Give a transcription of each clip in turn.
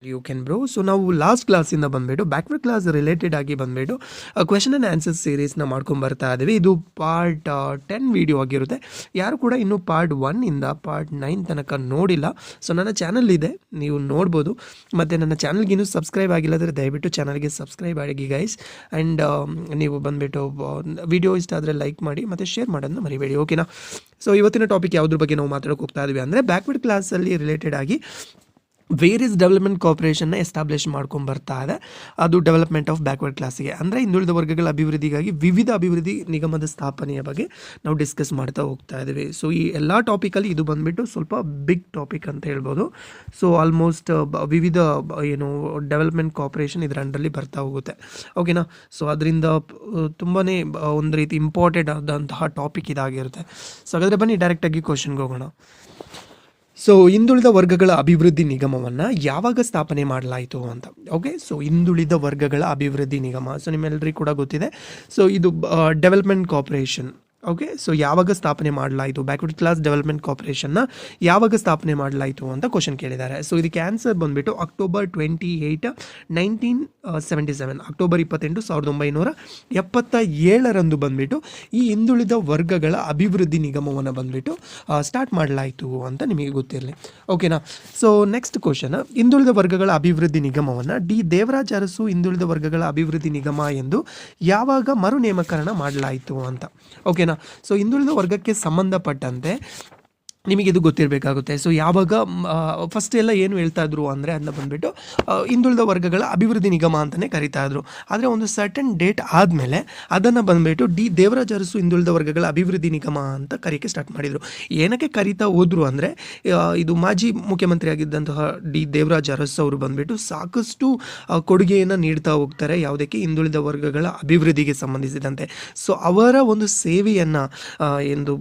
You can bro. So ನಾವು last ಕ್ಲಾಸಿಂದ ಬಂದುಬಿಟ್ಟು ಬ್ಯಾಕ್ವರ್ಡ್ ಕ್ಲಾಸ್ ರಿಲೇಟೆಡ್ ಆಗಿ ಬಂದುಬಿಟ್ಟು ಕ್ವೆಶನ್ ಆ್ಯಂಡ್ ಆನ್ಸರ್ ಸೀರೀಸ್ನ ಮಾಡ್ಕೊಂಡು ಬರ್ತಾ ಇದ್ದೀವಿ. ಇದು ಪಾರ್ಟ್ 10 ವಿಡಿಯೋ ಆಗಿರುತ್ತೆ. ಯಾರು ಕೂಡ ಇನ್ನೂ ಪಾರ್ಟ್ 1ಇಂದ ಪಾರ್ಟ್ 9 ತನಕ ನೋಡಿಲ್ಲ, ಸೊ ನನ್ನ ಚಾನಲ್ ಇದೆ, ನೀವು ನೋಡ್ಬೋದು. ಮತ್ತು ನನ್ನ ಚಾನಲ್ಗೆ ಇನ್ನೂ ಸಬ್ಸ್ಕ್ರೈಬ್ ಆಗಿಲ್ಲದ್ರೆ ದಯವಿಟ್ಟು ಚಾನಲ್ಗೆ ಸಬ್ಸ್ಕ್ರೈಬ್ ಆಗಿ ಗೈಸ್. ಆ್ಯಂಡ್ ನೀವು ಬಂದುಬಿಟ್ಟು ವಿಡಿಯೋ ಇಷ್ಟ ಆದರೆ ಲೈಕ್ ಮಾಡಿ ಮತ್ತು ಶೇರ್ ಮಾಡೋದನ್ನ ಮರಿಬೇಡಿ, ಓಕೆನಾ. ಸೊ ಇವತ್ತಿನ ಟಾಪಿಕ್ ಯಾವುದ್ರ ಬಗ್ಗೆ ನಾವು ಮಾತಾಡೋಕೆ ಹೋಗ್ತಾ ಇದ್ವಿ ಅಂದರೆ ಬ್ಯಾಕ್ವರ್ಡ್ ಕ್ಲಾಸಲ್ಲಿ ರಿಲೇಟೆಡ್ ಆಗಿ ವೇರಿಯಸ್ ಡೆವಲಪ್ಮೆಂಟ್ ಕಾರ್ಪೊರೇಷನ್ನ ಎಸ್ಟಾಬ್ಲಿಷ್ ಮಾಡ್ಕೊಂಡು ಬರ್ತಾ ಇದೆ. ಅದು ಡೆವಲಪ್ಮೆಂಟ್ ಆಫ್ ಬ್ಯಾಕ್ವರ್ಡ್ ಕ್ಲಾಸಿಗೆ ಅಂದರೆ ಹಿಂದುಳಿದ ವರ್ಗಗಳ ಅಭಿವೃದ್ಧಿಗಾಗಿ ವಿವಿಧ ಅಭಿವೃದ್ಧಿ ನಿಗಮದ ಸ್ಥಾಪನೆಯ ಬಗ್ಗೆ ನಾವು ಡಿಸ್ಕಸ್ ಮಾಡ್ತಾ ಹೋಗ್ತಾ ಇದ್ದೀವಿ. ಸೊ ಈ ಎಲ್ಲ ಟಾಪಿಕಲ್ಲಿ ಇದು ಬಂದುಬಿಟ್ಟು ಸ್ವಲ್ಪ ಬಿಗ್ ಟಾಪಿಕ್ ಅಂತ ಹೇಳ್ಬೋದು. ಸೊ ಆಲ್ಮೋಸ್ಟ್ ವಿವಿಧ ಏನು ಡೆವಲಪ್ಮೆಂಟ್ ಕಾರ್ಪೊರೇಷನ್ ಇದರ ಅಂಡರಲ್ಲಿ ಬರ್ತಾ ಹೋಗುತ್ತೆ, ಓಕೆನಾ. ಸೊ ಅದರಿಂದ ತುಂಬಾ ಒಂದು ರೀತಿ ಇಂಪಾರ್ಟೆಂಟ್ ಆದಂತಹ ಟಾಪಿಕ್ ಇದಾಗಿರುತ್ತೆ. ಸೊ ಹಾಗಾದರೆ ಬನ್ನಿ ಡೈರೆಕ್ಟಾಗಿ ಕ್ವಶನ್ಗೆ ಹೋಗೋಣ. ಸೊ ಹಿಂದುಳಿದ ವರ್ಗಗಳ ಅಭಿವೃದ್ಧಿ ನಿಗಮವನ್ನು ಯಾವಾಗ ಸ್ಥಾಪನೆ ಮಾಡಲಾಯಿತು ಅಂತ. ಓಕೆ, ಸೊ ಹಿಂದುಳಿದ ವರ್ಗಗಳ ಅಭಿವೃದ್ಧಿ ನಿಗಮ, ಸೊ ನಿಮ್ಮೆಲ್ಲರಿಗೂ ಕೂಡ ಗೊತ್ತಿದೆ. ಸೊ ಇದು ಡೆವಲಪ್ಮೆಂಟ್ ಕಾರ್ಪೊರೇಷನ್. ಓಕೆ, ಸೊ ಯಾವಾಗ ಸ್ಥಾಪನೆ ಮಾಡಲಾಯಿತು, ಬ್ಯಾಕ್ವರ್ಡ್ ಕ್ಲಾಸ್ ಡೆವಲಪ್ಮೆಂಟ್ ಕಾರ್ಪೊರೇಷನ್ನ ಯಾವಾಗ ಸ್ಥಾಪನೆ ಮಾಡಲಾಯಿತು ಅಂತ ಕ್ವಶನ್ ಕೇಳಿದ್ದಾರೆ. ಸೊ ಇದಕ್ಕೆ ಆನ್ಸರ್ ಬಂದುಬಿಟ್ಟು October 28, 1977, ಅಕ್ಟೋಬರ್ 28, 1977 ಬಂದುಬಿಟ್ಟು ಈ ಹಿಂದುಳಿದ ವರ್ಗಗಳ ಅಭಿವೃದ್ಧಿ ನಿಗಮವನ್ನು ಬಂದುಬಿಟ್ಟು ಸ್ಟಾರ್ಟ್ ಮಾಡಲಾಯಿತು ಅಂತ ನಿಮಗೆ ಗೊತ್ತಿರಲಿ, ಓಕೆನಾ. ಸೊ ನೆಕ್ಸ್ಟ್ ಕ್ವಶನ್, ಹಿಂದುಳಿದ ವರ್ಗಗಳ ಅಭಿವೃದ್ಧಿ ನಿಗಮವನ್ನು ಡಿ ದೇವರಾಜ ಅರಸು ಹಿಂದುಳಿದ ವರ್ಗಗಳ ಅಭಿವೃದ್ಧಿ ನಿಗಮ ಎಂದು ಯಾವಾಗ ಮರು ನೇಮಕರಣ ಮಾಡಲಾಯಿತು ಅಂತ, ಓಕೆನಾ. ಸೊ ಹಿಂದುಳಿದ ವರ್ಗಕ್ಕೆ ಸಂಬಂಧಪಟ್ಟಂತೆ ನಿಮಗೆ ಇದು ಗೊತ್ತಿರಬೇಕಾಗುತ್ತೆ. ಸೊ ಯಾವಾಗ ಫಸ್ಟ್ ಎಲ್ಲ ಏನು ಹೇಳ್ತಾ ಇದ್ರು ಅಂದರೆ ಅದನ್ನ ಬಂದುಬಿಟ್ಟು ಹಿಂದುಳಿದ ವರ್ಗಗಳ ಅಭಿವೃದ್ಧಿ ನಿಗಮ ಅಂತಲೇ ಕರಿತಾ ಇದ್ರು. ಆದರೆ ಒಂದು ಸರ್ಟನ್ ಡೇಟ್ ಆದಮೇಲೆ ಅದನ್ನು ಬಂದುಬಿಟ್ಟು ಡಿ ದೇವರಾಜ ಅರಸು ಹಿಂದುಳಿದ ವರ್ಗಗಳ ಅಭಿವೃದ್ಧಿ ನಿಗಮ ಅಂತ ಕರೀಕೆ ಸ್ಟಾರ್ಟ್ ಮಾಡಿದರು. ಏನಕ್ಕೆ ಕರೀತಾ ಹೋದ್ರು ಅಂದರೆ ಇದು ಮಾಜಿ ಮುಖ್ಯಮಂತ್ರಿ ಆಗಿದ್ದಂತಹ ಡಿ ದೇವರಾಜ ಅರಸು ಅವರು ಬಂದುಬಿಟ್ಟು ಸಾಕಷ್ಟು ಕೊಡುಗೆಯನ್ನು ನೀಡ್ತಾ ಹೋಗ್ತಾರೆ ಯಾವುದಕ್ಕೆ, ಹಿಂದುಳಿದ ವರ್ಗಗಳ ಅಭಿವೃದ್ಧಿಗೆ ಸಂಬಂಧಿಸಿದಂತೆ. ಸೊ ಅವರ ಒಂದು ಸೇವೆಯನ್ನು ಎಂದು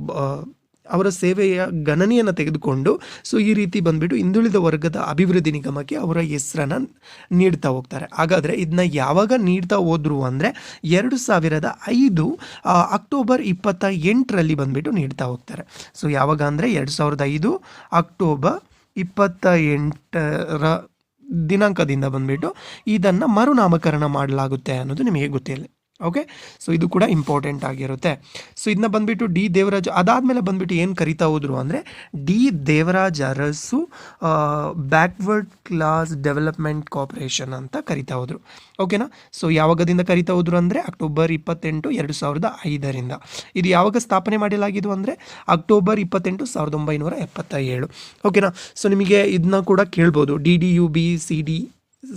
ಅವರ ಸೇವೆಯ ಗಣನೆಯನ್ನು ತೆಗೆದುಕೊಂಡು ಸೊ ಈ ರೀತಿ ಬಂದುಬಿಟ್ಟು ಹಿಂದುಳಿದ ವರ್ಗದ ಅಭಿವೃದ್ಧಿ ನಿಗಮಕ್ಕೆ ಅವರ ಹೆಸರನ್ನು ನೀಡ್ತಾ ಹೋಗ್ತಾರೆ. ಹಾಗಾದರೆ ಇದನ್ನ ಯಾವಾಗ ನೀಡ್ತಾ ಹೋದ್ರು ಅಂದರೆ 2005 ಅಕ್ಟೋಬರ್ 28 ಬಂದುಬಿಟ್ಟು ನೀಡ್ತಾ ಹೋಗ್ತಾರೆ. ಸೊ ಯಾವಾಗ ಅಂದರೆ 2005 ಅಕ್ಟೋಬರ್ 28 ದಿನಾಂಕದಿಂದ ಬಂದುಬಿಟ್ಟು ಇದನ್ನು ಮರುನಾಮಕರಣ ಮಾಡಲಾಗುತ್ತೆ ಅನ್ನೋದು ನಿಮಗೆ ಗೊತ್ತಿಲ್ಲ, ಓಕೆ. ಸೊ ಇದು ಕೂಡ ಇಂಪಾರ್ಟೆಂಟ್ ಆಗಿರುತ್ತೆ. ಸೊ ಇದನ್ನ ಬಂದುಬಿಟ್ಟು ಡಿ ದೇವರಾಜ್ ಅದಾದಮೇಲೆ ಬಂದುಬಿಟ್ಟು ಏನು ಕರಿತಾ ಹೋದ್ರು ಅಂದರೆ D Devaraja Arasu backward class development corporation ಅಂತ ಕರಿತಾ ಹೋದ್ರು, ಓಕೆನಾ. ಸೊ ಯಾವಾಗದಿಂದ ಕರಿತಾ ಹೋದ್ರು ಅಂದರೆ October 28, 2005. ಇದು ಯಾವಾಗ ಸ್ಥಾಪನೆ ಮಾಡಲಾಗಿದ್ದು ಅಂದರೆ October 28, 1977, ಓಕೆನಾ. ಸೊ ನಿಮಗೆ ಇದನ್ನ ಕೂಡ ಕೇಳ್ಬೋದು, DDUB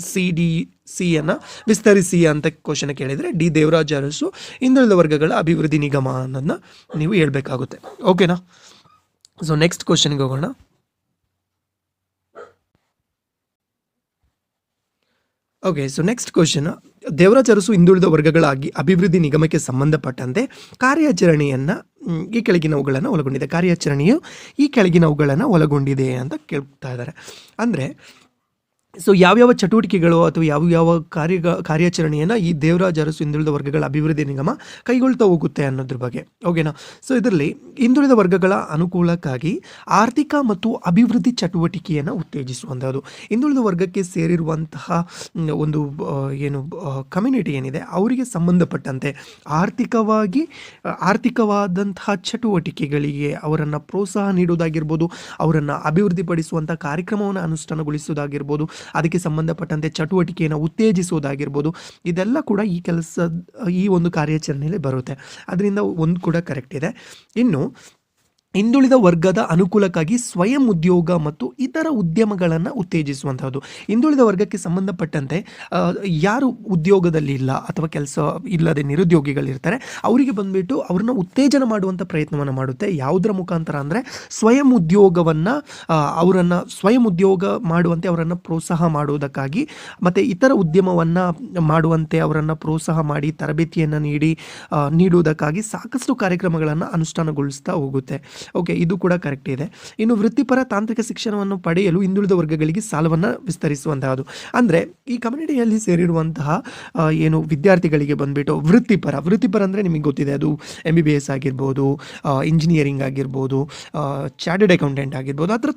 CDCಯನ್ನು ವಿಸ್ತರಿಸಿ ಅಂತ ಕ್ವಶನ್ ಕೇಳಿದರೆ ಡಿ ದೇವರಾಜ ಅರಸು ಹಿಂದುಳಿದ ವರ್ಗಗಳ ಅಭಿವೃದ್ಧಿ ನಿಗಮ ಅನ್ನೋದನ್ನ ನೀವು ಹೇಳ್ಬೇಕಾಗುತ್ತೆ, ಓಕೆನಾ. ಸೊ ನೆಕ್ಸ್ಟ್ ಕ್ವಶನ್ಗೆ ಹೋಗೋಣ. Okay, so next question, Devaraja Arasu ಹಿಂದುಳಿದ ವರ್ಗಗಳ ಅಭಿವೃದ್ಧಿ ನಿಗಮಕ್ಕೆ ಸಂಬಂಧಪಟ್ಟಂತೆ ಕಾರ್ಯಾಚರಣೆಯನ್ನು ಈ ಕೆಳಗಿನವುಗಳನ್ನು ಒಳಗೊಂಡಿದೆ. ಕಾರ್ಯಾಚರಣೆಯು ಈ ಕೆಳಗಿನವುಗಳನ್ನು ಒಳಗೊಂಡಿದೆ ಅಂತ ಕೇಳ್ತಾ ಇದ್ದಾರೆ. ಅಂದರೆ ಸೊ ಯಾವ್ಯಾವ ಚಟುವಟಿಕೆಗಳು ಅಥವಾ ಯಾವ ಕಾರ್ಯಾಚರಣೆಯನ್ನು ಈ ದೇವರಾಜ ಅರಸು ಹಿಂದುಳಿದ ವರ್ಗಗಳ ಅಭಿವೃದ್ಧಿ ನಿಗಮ ಕೈಗೊಳ್ತಾ ಹೋಗುತ್ತೆ ಅನ್ನೋದ್ರ ಬಗ್ಗೆ, ಓಕೆನಾ. ಸೊ ಇದರಲ್ಲಿ ಹಿಂದುಳಿದ ವರ್ಗಗಳ ಅನುಕೂಲಕ್ಕಾಗಿ ಆರ್ಥಿಕ ಮತ್ತು ಅಭಿವೃದ್ಧಿ ಚಟುವಟಿಕೆಯನ್ನು ಉತ್ತೇಜಿಸುವಂಥದ್ದು. ಹಿಂದುಳಿದ ವರ್ಗಕ್ಕೆ ಸೇರಿರುವಂತಹ ಒಂದು ಏನು ಕಮ್ಯುನಿಟಿ ಏನಿದೆ ಅವರಿಗೆ ಸಂಬಂಧಪಟ್ಟಂತೆ ಆರ್ಥಿಕವಾದಂತಹ ಚಟುವಟಿಕೆಗಳಿಗೆ ಅವರನ್ನು ಪ್ರೋತ್ಸಾಹ ನೀಡುವುದಾಗಿರ್ಬೋದು, ಅವರನ್ನು ಅಭಿವೃದ್ಧಿಪಡಿಸುವಂಥ ಕಾರ್ಯಕ್ರಮವನ್ನು ಅನುಷ್ಠಾನಗೊಳಿಸುವುದಾಗಿರ್ಬೋದು, ಅದಕ್ಕೆ ಸಂಬಂಧಪಟ್ಟಂತೆ ಚಟುವಟಿಕೆಯನ್ನು ಉತ್ತೇಜಿಸುವುದಾಗಿರ್ಬೋದು, ಇದೆಲ್ಲ ಕೂಡ ಈ ಒಂದು ಕಾರ್ಯಾಚರಣೆಯಲ್ಲಿ ಬರುತ್ತೆ. ಅದರಿಂದ ಒಂದು ಕೂಡ ಕರೆಕ್ಟ್ ಇದೆ. ಇನ್ನು ಹಿಂದುಳಿದ ವರ್ಗದ ಅನುಕೂಲಕ್ಕಾಗಿ ಸ್ವಯಂ ಉದ್ಯೋಗ ಮತ್ತು ಇತರ ಉದ್ಯಮಗಳನ್ನು ಉತ್ತೇಜಿಸುವಂಥದ್ದು. ಹಿಂದುಳಿದ ವರ್ಗಕ್ಕೆ ಸಂಬಂಧಪಟ್ಟಂತೆ ಯಾರು ಉದ್ಯೋಗದಲ್ಲಿ ಇಲ್ಲ ಅಥವಾ ಕೆಲಸ ಇಲ್ಲದೆ ನಿರುದ್ಯೋಗಿಗಳಿರ್ತಾರೆ ಅವರಿಗೆ ಬಂದುಬಿಟ್ಟು ಅವ್ರನ್ನ ಉತ್ತೇಜನ ಮಾಡುವಂಥ ಪ್ರಯತ್ನವನ್ನು ಮಾಡುತ್ತೆ. ಯಾವುದರ ಮುಖಾಂತರ ಅಂದರೆ ಸ್ವಯಂ ಉದ್ಯೋಗವನ್ನು ಸ್ವಯಂ ಉದ್ಯೋಗ ಮಾಡುವಂತೆ ಅವರನ್ನು ಪ್ರೋತ್ಸಾಹ ಮಾಡುವುದಕ್ಕಾಗಿ ಮತ್ತು ಇತರ ಉದ್ಯಮವನ್ನು ಮಾಡುವಂತೆ ಅವರನ್ನು ಪ್ರೋತ್ಸಾಹ ಮಾಡಿ ತರಬೇತಿಯನ್ನು ನೀಡುವುದಕ್ಕಾಗಿ ಸಾಕಷ್ಟು ಕಾರ್ಯಕ್ರಮಗಳನ್ನು ಅನುಷ್ಠಾನಗೊಳಿಸ್ತಾ ಹೋಗುತ್ತೆ. ಓಕೆ, ಇದು ಕೂಡ ಕರೆಕ್ಟ್ ಇದೆ. ಇನ್ನು ವೃತ್ತಿಪರ ತಾಂತ್ರಿಕ ಶಿಕ್ಷಣವನ್ನು ಪಡೆಯಲು ಹಿಂದುಳಿದ ವರ್ಗಗಳಿಗೆ ಸಾಲವನ್ನು ವಿಸ್ತರಿಸುವಂತಹದ್ದು. ಅಂದರೆ ಈ ಕಮ್ಯುನಿಟಿಯಲ್ಲಿ ಸೇರಿರುವಂತಹ ಏನು ವಿದ್ಯಾರ್ಥಿಗಳಿಗೆ ಬಂದ್ಬಿಟ್ಟು ವೃತ್ತಿಪರ ಅಂದರೆ ನಿಮಗೆ ಗೊತ್ತಿದೆ, ಅದು MBBS ಆಗಿರ್ಬೋದು, ಇಂಜಿನಿಯರಿಂಗ್ ಆಗಿರ್ಬೋದು, ಚಾರ್ಟೆಡ್ ಅಕೌಂಟೆಂಟ್ ಆಗಿರ್ಬೋದು, ಆ ಥರ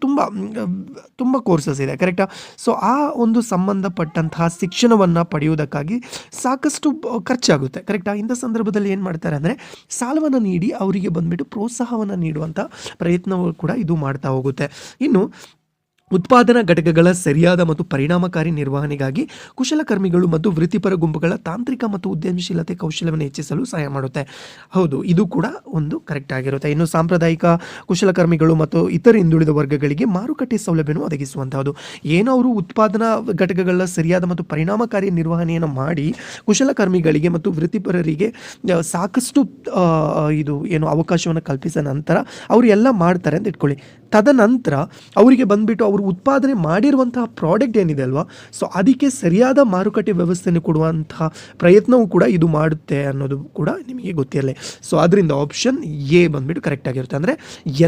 ತುಂಬ ಕೋರ್ಸಸ್ ಇದೆ, ಕರೆಕ್ಟಾ? ಸೊ ಆ ಒಂದು ಸಂಬಂಧಪಟ್ಟಂತಹ ಶಿಕ್ಷಣವನ್ನು ಪಡೆಯುವುದಕ್ಕಾಗಿ ಸಾಕಷ್ಟು ಖರ್ಚಾಗುತ್ತೆ, ಕರೆಕ್ಟಾ? ಇಂಥ ಸಂದರ್ಭದಲ್ಲಿ ಏನು ಮಾಡ್ತಾರೆ ಅಂದರೆ ಸಾಲವನ್ನು ನೀಡಿ ಅವರಿಗೆ ಬಂದ್ಬಿಟ್ಟು ಪ್ರೋತ್ಸಾಹವನ್ನು ನೀಡುವಂಥ ಪ್ರಯತ್ನವೂ ಕೂಡ ಇದು ಮಾಡ್ತಾ ಹೋಗುತ್ತೆ. ಇನ್ನು ಉತ್ಪಾದನಾ ಘಟಕಗಳ ಸರಿಯಾದ ಮತ್ತು ಪರಿಣಾಮಕಾರಿ ನಿರ್ವಹಣೆಗಾಗಿ ಕುಶಲಕರ್ಮಿಗಳು ಮತ್ತು ವೃತ್ತಿಪರ ಗುಂಪುಗಳ ತಾಂತ್ರಿಕ ಮತ್ತು ಉದ್ಯಮಶೀಲತೆ ಕೌಶಲ್ಯವನ್ನು ಹೆಚ್ಚಿಸಲು ಸಹಾಯ ಮಾಡುತ್ತೆ. ಹೌದು, ಇದು ಕೂಡ ಒಂದು ಕರೆಕ್ಟ್ ಆಗಿರುತ್ತೆ. ಇನ್ನು ಸಾಂಪ್ರದಾಯಿಕ ಕುಶಲಕರ್ಮಿಗಳು ಮತ್ತು ಇತರ ಹಿಂದುಳಿದ ವರ್ಗಗಳಿಗೆ ಮಾರುಕಟ್ಟೆ ಸೌಲಭ್ಯವನ್ನು ಒದಗಿಸುವಂತಹದ್ದು. ಏನೋ ಅವರು ಉತ್ಪಾದನಾ ಘಟಕಗಳ ಸರಿಯಾದ ಮತ್ತು ಪರಿಣಾಮಕಾರಿ ನಿರ್ವಹಣೆಯನ್ನು ಮಾಡಿ ಕುಶಲಕರ್ಮಿಗಳಿಗೆ ಮತ್ತು ವೃತ್ತಿಪರರಿಗೆ ಸಾಕಷ್ಟು ಇದು ಏನು ಅವಕಾಶವನ್ನು ಕಲ್ಪಿಸಿದ ನಂತರ ಅವರು ಎಲ್ಲ ಮಾಡ್ತಾರೆ ಅಂತ ಇಟ್ಕೊಳ್ಳಿ. ತದನಂತರ ಅವರಿಗೆ ಬಂದ್ಬಿಟ್ಟು ಅವರು ಉತ್ಪಾದನೆ ಮಾಡಿರುವಂತಹ ಪ್ರಾಡಕ್ಟ್ ಏನಿದೆ ಅಲ್ವಾ, ಸೊ ಅದಕ್ಕೆ ಸರಿಯಾದ ಮಾರುಕಟ್ಟೆ ವ್ಯವಸ್ಥೆಯನ್ನು ಕೊಡುವಂತಹ ಪ್ರಯತ್ನವೂ ಕೂಡ ಇದು ಮಾಡುತ್ತೆ ಅನ್ನೋದು ಕೂಡ ನಿಮಗೆ ಗೊತ್ತಿರಲಿ. ಸೊ ಅದರಿಂದ ಆಪ್ಷನ್ ಎ ಬಂದ್ಬಿಟ್ಟು ಕರೆಕ್ಟ್ ಆಗಿರುತ್ತೆ, ಅಂದರೆ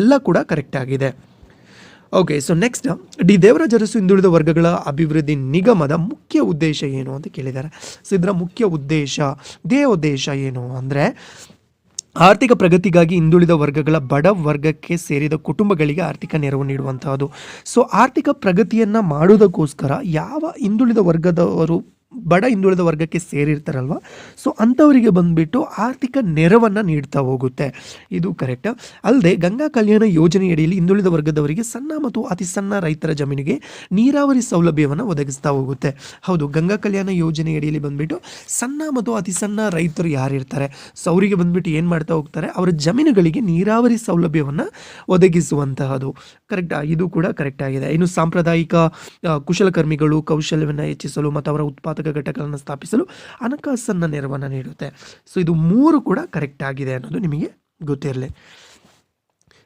ಎಲ್ಲ ಕೂಡ ಕರೆಕ್ಟ್ ಆಗಿದೆ. Okay, so next, D Devaraja Arasu ಹಿಂದುಳಿದ ವರ್ಗಗಳ ಅಭಿವೃದ್ಧಿ ನಿಗಮದ ಮುಖ್ಯ ಉದ್ದೇಶ ಏನು ಅಂತ ಕೇಳಿದ್ದಾರೆ. ಸೊ ಇದರ ಮುಖ್ಯ ಉದ್ದೇಶ ಏನು ಅಂದರೆ ಆರ್ಥಿಕ ಪ್ರಗತಿಗಾಗಿ ಹಿಂದುಳಿದ ವರ್ಗಗಳ ಬಡ ವರ್ಗಕ್ಕೆ ಸೇರಿದ ಕುಟುಂಬಗಳಿಗೆ ಆರ್ಥಿಕ ನೆರವು ನೀಡುವಂತಹದ್ದು. ಸೊ ಆರ್ಥಿಕ ಪ್ರಗತಿಯನ್ನು ಮಾಡುವುದಕ್ಕೋಸ್ಕರ ಯಾವ ಹಿಂದುಳಿದ ವರ್ಗದವರು ಬಡ ಹಿಂದುಳಿದ ವರ್ಗಕ್ಕೆ ಸೇರಿರ್ತಾರಲ್ವ, ಸೊ ಅಂಥವರಿಗೆ ಬಂದ್ಬಿಟ್ಟು ಆರ್ಥಿಕ ನೆರವನ್ನು ನೀಡ್ತಾ ಹೋಗುತ್ತೆ, ಇದು ಕರೆಕ್ಟ್. ಅಲ್ಲದೆ ಗಂಗಾ ಕಲ್ಯಾಣ ಯೋಜನೆಯಡಿಯಲ್ಲಿ ಹಿಂದುಳಿದ ವರ್ಗದವರಿಗೆ ಸಣ್ಣ ಮತ್ತು ಅತಿ ಸಣ್ಣ ರೈತರ ಜಮೀನಿಗೆ ನೀರಾವರಿ ಸೌಲಭ್ಯವನ್ನು ಒದಗಿಸ್ತಾ ಹೋಗುತ್ತೆ. ಹೌದು, ಗಂಗಾ ಕಲ್ಯಾಣ ಯೋಜನೆಯಡಿಯಲ್ಲಿ ಬಂದ್ಬಿಟ್ಟು ಸಣ್ಣ ಮತ್ತು ಅತಿ ಸಣ್ಣ ರೈತರು ಯಾರಿರ್ತಾರೆ, ಸೊ ಅವರಿಗೆ ಬಂದ್ಬಿಟ್ಟು ಏನು ಮಾಡ್ತಾ ಹೋಗ್ತಾರೆ, ಅವರ ಜಮೀನುಗಳಿಗೆ ನೀರಾವರಿ ಸೌಲಭ್ಯವನ್ನು ಒದಗಿಸುವಂತಹದ್ದು, ಕರೆಕ್ಟಾ? ಇದು ಕೂಡ ಕರೆಕ್ಟ್ ಆಗಿದೆ. ಇನ್ನು ಸಾಂಪ್ರದಾಯಿಕ ಕುಶಲಕರ್ಮಿಗಳು ಕೌಶಲ್ಯವನ್ನು ಹೆಚ್ಚಿಸಲು ಮತ್ತು ಅವರ ಉತ್ಪಾದಕ ಘಟಕಗಳನ್ನು ಸ್ಥಾಪಿಸಲು ಹಣಕಾಸನ್ನ ನೆರವನ್ನು ನೀಡುತ್ತೆ. ಸೊ ಇದು 3 ಕೂಡ ಕರೆಕ್ಟ್ ಆಗಿದೆ ಅನ್ನೋದು ನಿಮಗೆ ಗೊತ್ತಿರಲಿ.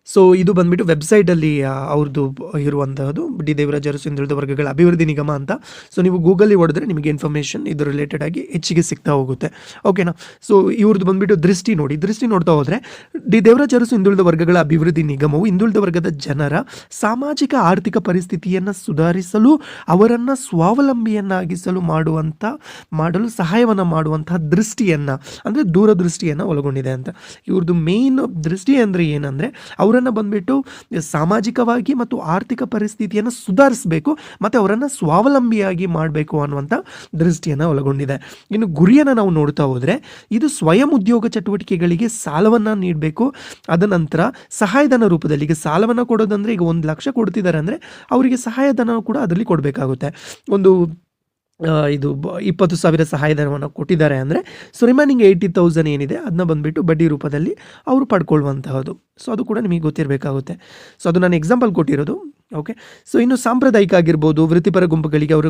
ಸೊ ಇದು ಬಂದ್ಬಿಟ್ಟು ವೆಬ್ಸೈಟಲ್ಲಿ ಅವ್ರದ್ದು ಇರುವಂತಹದ್ದು, ಡಿ ದೇವರಾಜ ಅರಸು ಹಿಂದುಳಿದ ವರ್ಗಗಳ ಅಭಿವೃದ್ಧಿ ನಿಗಮ ಅಂತ. ಸೊ ನೀವು ಗೂಗಲ್ಲಿ ಹೊಡೆದ್ರೆ ನಿಮಗೆ ಇನ್ಫಾರ್ಮೇಷನ್ ಇದು ರಿಲೇಟೆಡ್ ಆಗಿ ಹೆಚ್ಚಿಗೆ ಸಿಗ್ತಾ ಹೋಗುತ್ತೆ, ಓಕೆನಾ? ಸೊ ಇವ್ರದ್ದು ಬಂದ್ಬಿಟ್ಟು ದೃಷ್ಟಿ ನೋಡ್ತಾ ಹೋದರೆ ಡಿ ದೇವರಾಜ ಅರಸು ಹಿಂದುಳಿದ ವರ್ಗಗಳ ಅಭಿವೃದ್ಧಿ ನಿಗಮವು ಹಿಂದುಳಿದ ವರ್ಗದ ಜನರ ಸಾಮಾಜಿಕ ಆರ್ಥಿಕ ಪರಿಸ್ಥಿತಿಯನ್ನು ಸುಧಾರಿಸಲು ಅವರನ್ನು ಸ್ವಾವಲಂಬಿಯನ್ನಾಗಿಸಲು ಮಾಡಲು ಸಹಾಯವನ್ನು ಮಾಡುವಂತಹ ದೃಷ್ಟಿಯನ್ನು, ಅಂದರೆ ದೂರದೃಷ್ಟಿಯನ್ನು ಒಳಗೊಂಡಿದೆ ಅಂತ. ಇವ್ರದ್ದು ಮೇನ್ ದೃಷ್ಟಿ ಅಂದರೆ ಏನಂದರೆ ಅವರನ್ನು ಬಂದ್ಬಿಟ್ಟು ಸಾಮಾಜಿಕವಾಗಿ ಮತ್ತು ಆರ್ಥಿಕ ಪರಿಸ್ಥಿತಿಯನ್ನು ಸುಧಾರಿಸಬೇಕು ಮತ್ತು ಅವರನ್ನು ಸ್ವಾವಲಂಬಿಯಾಗಿ ಮಾಡಬೇಕು ಅನ್ನುವಂಥ ದೃಷ್ಟಿಯನ್ನು ಒಳಗೊಂಡಿದೆ. ಇನ್ನು ಗುರಿಯನ್ನು ನಾವು ನೋಡ್ತಾ ಹೋದರೆ ಇದು ಸ್ವಯಂ ಉದ್ಯೋಗ ಚಟುವಟಿಕೆಗಳಿಗೆ ಸಾಲವನ್ನು ನೀಡಬೇಕು. ಅದ ನಂತರ ಸಹಾಯಧನ ರೂಪದಲ್ಲಿ, ಈಗ ಸಾಲವನ್ನು ಕೊಡೋದಂದರೆ ಈಗ 1 ಲಕ್ಷ ಕೊಡ್ತಿದ್ದಾರೆ ಅಂದರೆ ಅವರಿಗೆ ಸಹಾಯಧನ ಕೂಡ ಅದರಲ್ಲಿ ಕೊಡಬೇಕಾಗುತ್ತೆ. ಒಂದು ಇದು 20,000 ಸಹಾಯಧನವನ್ನು ಕೊಟ್ಟಿದ್ದಾರೆ ಅಂದರೆ ಸೊ ರಿಮೈನಿಂಗ್ 80,000 ಏನಿದೆ ಅದನ್ನ ಬಂದುಬಿಟ್ಟು ಬಡ್ಡಿ ರೂಪದಲ್ಲಿ ಅವರು ಪಡ್ಕೊಳ್ಳುವಂತಹದ್ದು. ಸೊ ಅದು ಕೂಡ ನಿಮಗೆ ಗೊತ್ತಿರಬೇಕಾಗುತ್ತೆ. ಸೊ ಅದು ನಾನು ಎಕ್ಸಾಂಪಲ್ ಕೊಟ್ಟಿರೋದು, ಓಕೆ. ಸೊ ಇನ್ನು ಸಾಂಪ್ರದಾಯಿಕ ಆಗಿರ್ಬೋದು, ವೃತ್ತಿಪರ ಗುಂಪುಗಳಿಗೆ ಅವರ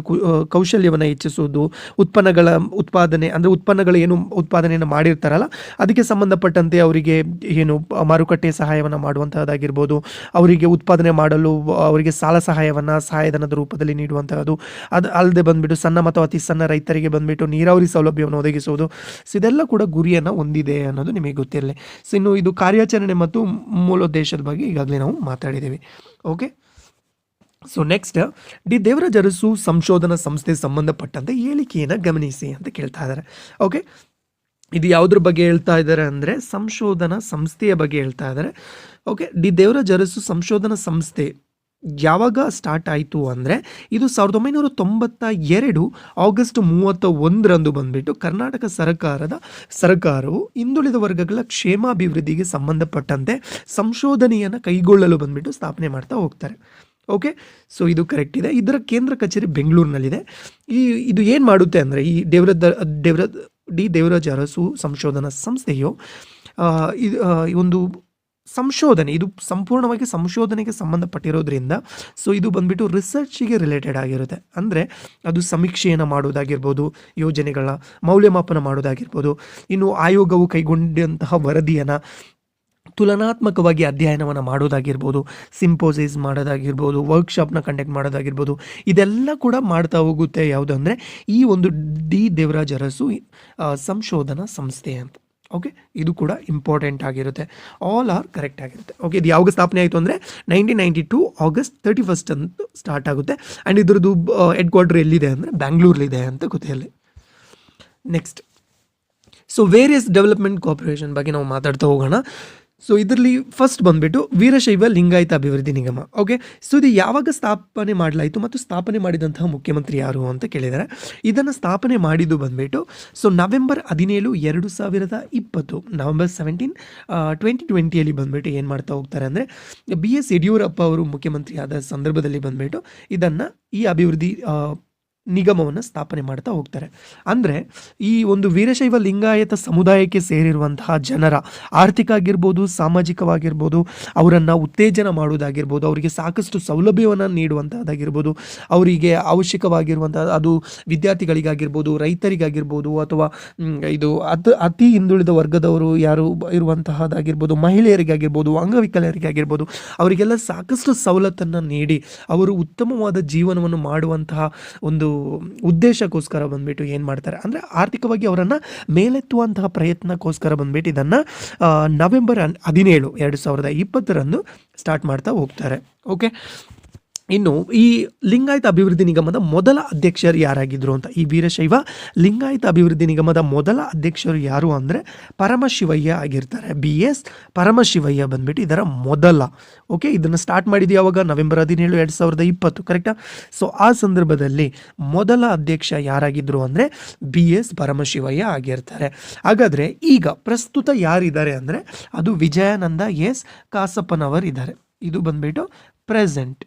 ಕೌಶಲ್ಯವನ್ನು ಹೆಚ್ಚಿಸೋದು, ಉತ್ಪನ್ನಗಳು ಏನು ಉತ್ಪಾದನೆಯನ್ನು ಮಾಡಿರ್ತಾರಲ್ಲ ಅದಕ್ಕೆ ಸಂಬಂಧಪಟ್ಟಂತೆ ಅವರಿಗೆ ಏನು ಮಾರುಕಟ್ಟೆ ಸಹಾಯವನ್ನು ಮಾಡುವಂತಹದ್ದಾಗಿರ್ಬೋದು, ಅವರಿಗೆ ಉತ್ಪಾದನೆ ಮಾಡಲು ಅವರಿಗೆ ಸಹಾಯಧನದ ರೂಪದಲ್ಲಿ ನೀಡುವಂತಹದ್ದು. ಅದು ಅಲ್ಲದೆ ಬಂದುಬಿಟ್ಟು ಸಣ್ಣ ಮತ್ತು ಅತಿ ಸಣ್ಣ ರೈತರಿಗೆ ಬಂದುಬಿಟ್ಟು ನೀರಾವರಿ ಸೌಲಭ್ಯವನ್ನು ಒದಗಿಸುವುದು. ಸೊ ಇದೆಲ್ಲ ಕೂಡ ಗುರಿಯನ್ನು ಹೊಂದಿದೆ ಅನ್ನೋದು ನಿಮಗೆ ಗೊತ್ತಿರಲಿ. ಸೊ ಇನ್ನು ಇದು ಕಾರ್ಯಾಚರಣೆ ಮತ್ತು ಮೂಲೋದ್ದೇಶದ ಬಗ್ಗೆ ಈಗಾಗಲೇ ನಾವು ಮಾತಾಡಿದ್ದೀವಿ, okay. So next, D Devaraja Urs ಸಂಶೋಧನಾ ಸಂಸ್ಥೆ ಸಂಬಂಧಪಟ್ಟಂತೆ ಹೇಳಿಕೆಯನ್ನು ಗಮನಿಸಿ ಅಂತ ಕೇಳ್ತಾ ಇದ್ದಾರೆ, ಓಕೆ. ಇದು ಯಾವುದ್ರ ಬಗ್ಗೆ ಹೇಳ್ತಾ ಇದ್ದಾರೆ ಅಂದರೆ ಸಂಶೋಧನಾ ಸಂಸ್ಥೆಯ ಬಗ್ಗೆ ಹೇಳ್ತಾ ಇದ್ದಾರೆ, ಓಕೆ. ಡಿ ದೇವರಾಜ ಅರಸು ಸಂಶೋಧನಾ ಸಂಸ್ಥೆ ಯಾವಾಗ ಸ್ಟಾರ್ಟ್ ಆಯಿತು ಅಂದರೆ ಇದು 1992 ಆಗಸ್ಟ್ 31ರಂದು ಬಂದುಬಿಟ್ಟು ಕರ್ನಾಟಕ ಸರ್ಕಾರವು ಹಿಂದುಳಿದ ವರ್ಗಗಳ ಕ್ಷೇಮಾಭಿವೃದ್ಧಿಗೆ ಸಂಬಂಧಪಟ್ಟಂತೆ ಸಂಶೋಧನೆಯನ್ನು ಕೈಗೊಳ್ಳಲು ಬಂದುಬಿಟ್ಟು ಸ್ಥಾಪನೆ ಮಾಡ್ತಾ ಹೋಗ್ತಾರೆ, ಓಕೆ. ಸೊ ಇದು ಕರೆಕ್ಟ್ ಇದೆ. ಇದರ ಕೇಂದ್ರ ಕಚೇರಿ ಬೆಂಗಳೂರಿನಲ್ಲಿದೆ. ಇದು ಏನು ಮಾಡುತ್ತೆ ಅಂದರೆ ಈ ಡಿ ದೇವರಾಜ ಅರಸು ಸಂಶೋಧನಾ ಸಂಸ್ಥೆಯು ಒಂದು ಸಂಶೋಧನೆ, ಇದು ಸಂಪೂರ್ಣವಾಗಿ ಸಂಶೋಧನೆಗೆ ಸಂಬಂಧಪಟ್ಟಿರೋದ್ರಿಂದ ಸೊ ಇದು ಬಂದ್ಬಿಟ್ಟು ರಿಸರ್ಚಿಗೆ ರಿಲೇಟೆಡ್ ಆಗಿರುತ್ತೆ. ಅಂದರೆ ಅದು ಸಮೀಕ್ಷೆಯನ್ನು ಮಾಡೋದಾಗಿರ್ಬೋದು, ಯೋಜನೆಗಳ ಮೌಲ್ಯಮಾಪನ ಮಾಡೋದಾಗಿರ್ಬೋದು, ಇನ್ನು ಆಯೋಗವು ಕೈಗೊಂಡಂತಹ ವರದಿಯನ್ನು ತುಲನಾತ್ಮಕವಾಗಿ ಅಧ್ಯಯನವನ್ನು ಮಾಡೋದಾಗಿರ್ಬೋದು, ಸಿಂಪೋಸಿಸ್ ಮಾಡೋದಾಗಿರ್ಬೋದು, ವರ್ಕ್ಶಾಪ್ನ ಕಂಡಕ್ಟ್ ಮಾಡೋದಾಗಿರ್ಬೋದು, ಇದೆಲ್ಲ ಕೂಡ ಮಾಡ್ತಾ ಹೋಗುತ್ತೆ. ಯಾವುದು ಅಂದರೆ ಈ ಒಂದು ಡಿ ದೇವರಾಜ ಅರಸು ಸಂಶೋಧನಾ ಸಂಸ್ಥೆ ಅಂತ, ಓಕೆ, ಇದು ಕೂಡ ಇಂಪಾರ್ಟೆಂಟ್ ಆಗಿರುತ್ತೆ. ಆಲ್ ಆರ್ ಕರೆಕ್ಟ್ ಆಗಿರುತ್ತೆ. ಓಕೆ, ಇದು ಯಾವಾಗ ಸ್ಥಾಪನೆ ಆಯಿತು ಅಂದರೆ 1992 August 31 ಅಂತ ಸ್ಟಾರ್ಟ್ ಆಗುತ್ತೆ. ಆ್ಯಂಡ್ ಇದ್ರದ್ದು ಹೆಡ್ ಕ್ವಾರ್ಟರ್ ಎಲ್ಲಿದೆ ಅಂದರೆ ಬ್ಯಾಂಗ್ಳೂರಲ್ಲಿದೆ ಅಂತ ಗೊತ್ತಿರಲಿ. Next, so various development corporation ಬಗ್ಗೆ ನಾವು ಮಾತಾಡ್ತಾ ಹೋಗೋಣ. ಸೊ ಇದರಲ್ಲಿ ಫಸ್ಟ್ ಬಂದುಬಿಟ್ಟು ವೀರಶೈವ ಲಿಂಗಾಯತ ಅಭಿವೃದ್ಧಿ ನಿಗಮ. ಓಕೆ, ಸೊ ಇದು ಯಾವಾಗ ಸ್ಥಾಪನೆ ಮಾಡಲಾಯಿತು ಮತ್ತು ಸ್ಥಾಪನೆ ಮಾಡಿದಂತಹ ಮುಖ್ಯಮಂತ್ರಿ ಯಾರು ಅಂತ ಕೇಳಿದ್ದಾರೆ. ಇದನ್ನು ಸ್ಥಾಪನೆ ಮಾಡಿದ್ದು ಬಂದುಬಿಟ್ಟು ಸೊ ನವೆಂಬರ್ 17, 2020, ನವೆಂಬರ್ 17, 2020 ಬಂದುಬಿಟ್ಟು ಏನು ಮಾಡ್ತಾ ಹೋಗ್ತಾರೆ ಅಂದರೆ BS ಯಡಿಯೂರಪ್ಪ ಅವರು ಮುಖ್ಯಮಂತ್ರಿ ಆದ ಸಂದರ್ಭದಲ್ಲಿ ಬಂದುಬಿಟ್ಟು ಇದನ್ನು ಈ ಅಭಿವೃದ್ಧಿ ನಿಗಮವನ್ನು ಸ್ಥಾಪನೆ ಮಾಡ್ತಾ ಹೋಗ್ತಾರೆ. ಅಂದರೆ ಈ ಒಂದು ವೀರಶೈವ ಲಿಂಗಾಯತ ಸಮುದಾಯಕ್ಕೆ ಸೇರಿರುವಂತಹ ಜನರ ಆರ್ಥಿಕ ಆಗಿರ್ಬೋದು, ಸಾಮಾಜಿಕವಾಗಿರ್ಬೋದು, ಅವರನ್ನು ಉತ್ತೇಜನ ಮಾಡುವುದಾಗಿರ್ಬೋದು, ಅವರಿಗೆ ಸಾಕಷ್ಟು ಸೌಲಭ್ಯವನ್ನು ನೀಡುವಂಥದ್ದಾಗಿರ್ಬೋದು, ಅವರಿಗೆ ಅವಶ್ಯಕವಾಗಿರುವಂತಹ ಅದು ವಿದ್ಯಾರ್ಥಿಗಳಿಗಾಗಿರ್ಬೋದು, ರೈತರಿಗಾಗಿರ್ಬೋದು, ಅಥವಾ ಇದು ಅತಿ ಹಿಂದುಳಿದ ವರ್ಗದವರು ಯಾರು ಇರುವಂತಹದ್ದಾಗಿರ್ಬೋದು, ಮಹಿಳೆಯರಿಗಾಗಿರ್ಬೋದು, ಅಂಗವಿಕಲರಿಗಾಗಿರ್ಬೋದು, ಅವರಿಗೆಲ್ಲ ಸಾಕಷ್ಟು ಸವಲತ್ತನ್ನು ನೀಡಿ ಅವರು ಉತ್ತಮವಾದ ಜೀವನವನ್ನು ಮಾಡುವಂತಹ ಒಂದು ಉದ್ದೇಶಕ್ಕೋಸ್ಕರ ಬಂದ್ಬಿಟ್ಟು ಏನು ಮಾಡ್ತಾರೆ ಅಂದರೆ ಆರ್ಥಿಕವಾಗಿ ಅವರನ್ನು ಮೇಲೆತ್ತುವಂತಹ ಪ್ರಯತ್ನಕ್ಕೋಸ್ಕರ ಬಂದ್ಬಿಟ್ಟು ಇದನ್ನು ನವೆಂಬರ್ 17, 2020 ಸ್ಟಾರ್ಟ್ ಮಾಡ್ತಾ ಹೋಗ್ತಾರೆ. ಓಕೆ, ಇನ್ನು ಈ ಲಿಂಗಾಯತ ಅಭಿವೃದ್ಧಿ ನಿಗಮದ ಮೊದಲ ಅಧ್ಯಕ್ಷರು ಯಾರಾಗಿದ್ದರು ಅಂತ, ಈ ವೀರಶೈವ ಲಿಂಗಾಯತ ಅಭಿವೃದ್ಧಿ ನಿಗಮದ ಮೊದಲ ಅಧ್ಯಕ್ಷರು ಯಾರು ಅಂದರೆ ಪರಮಶಿವಯ್ಯ ಆಗಿರ್ತಾರೆ. BS ಪರಮಶಿವಯ್ಯ ಬಂದ್ಬಿಟ್ಟು ಇದರ ಮೊದಲ. ಓಕೆ, ಇದನ್ನು ಸ್ಟಾರ್ಟ್ ಮಾಡಿದ್ದು ಯಾವಾಗ? ನವೆಂಬರ್ 17, 2020, ಕರೆಕ್ಟಾ? ಸೊ ಆ ಸಂದರ್ಭದಲ್ಲಿ ಮೊದಲ ಅಧ್ಯಕ್ಷ ಯಾರಾಗಿದ್ದರು ಅಂದರೆ BS ಪರಮಶಿವಯ್ಯ ಆಗಿರ್ತಾರೆ. ಹಾಗಾದರೆ ಈಗ ಪ್ರಸ್ತುತ ಯಾರಿದ್ದಾರೆ ಅಂದರೆ ಅದು ವಿಜಯಾನಂದ ಎಸ್ ಕಾಸಪ್ಪನವರಿದ್ದಾರೆ. ಇದು ಬಂದ್ಬಿಟ್ಟು ಪ್ರೆಸೆಂಟ್.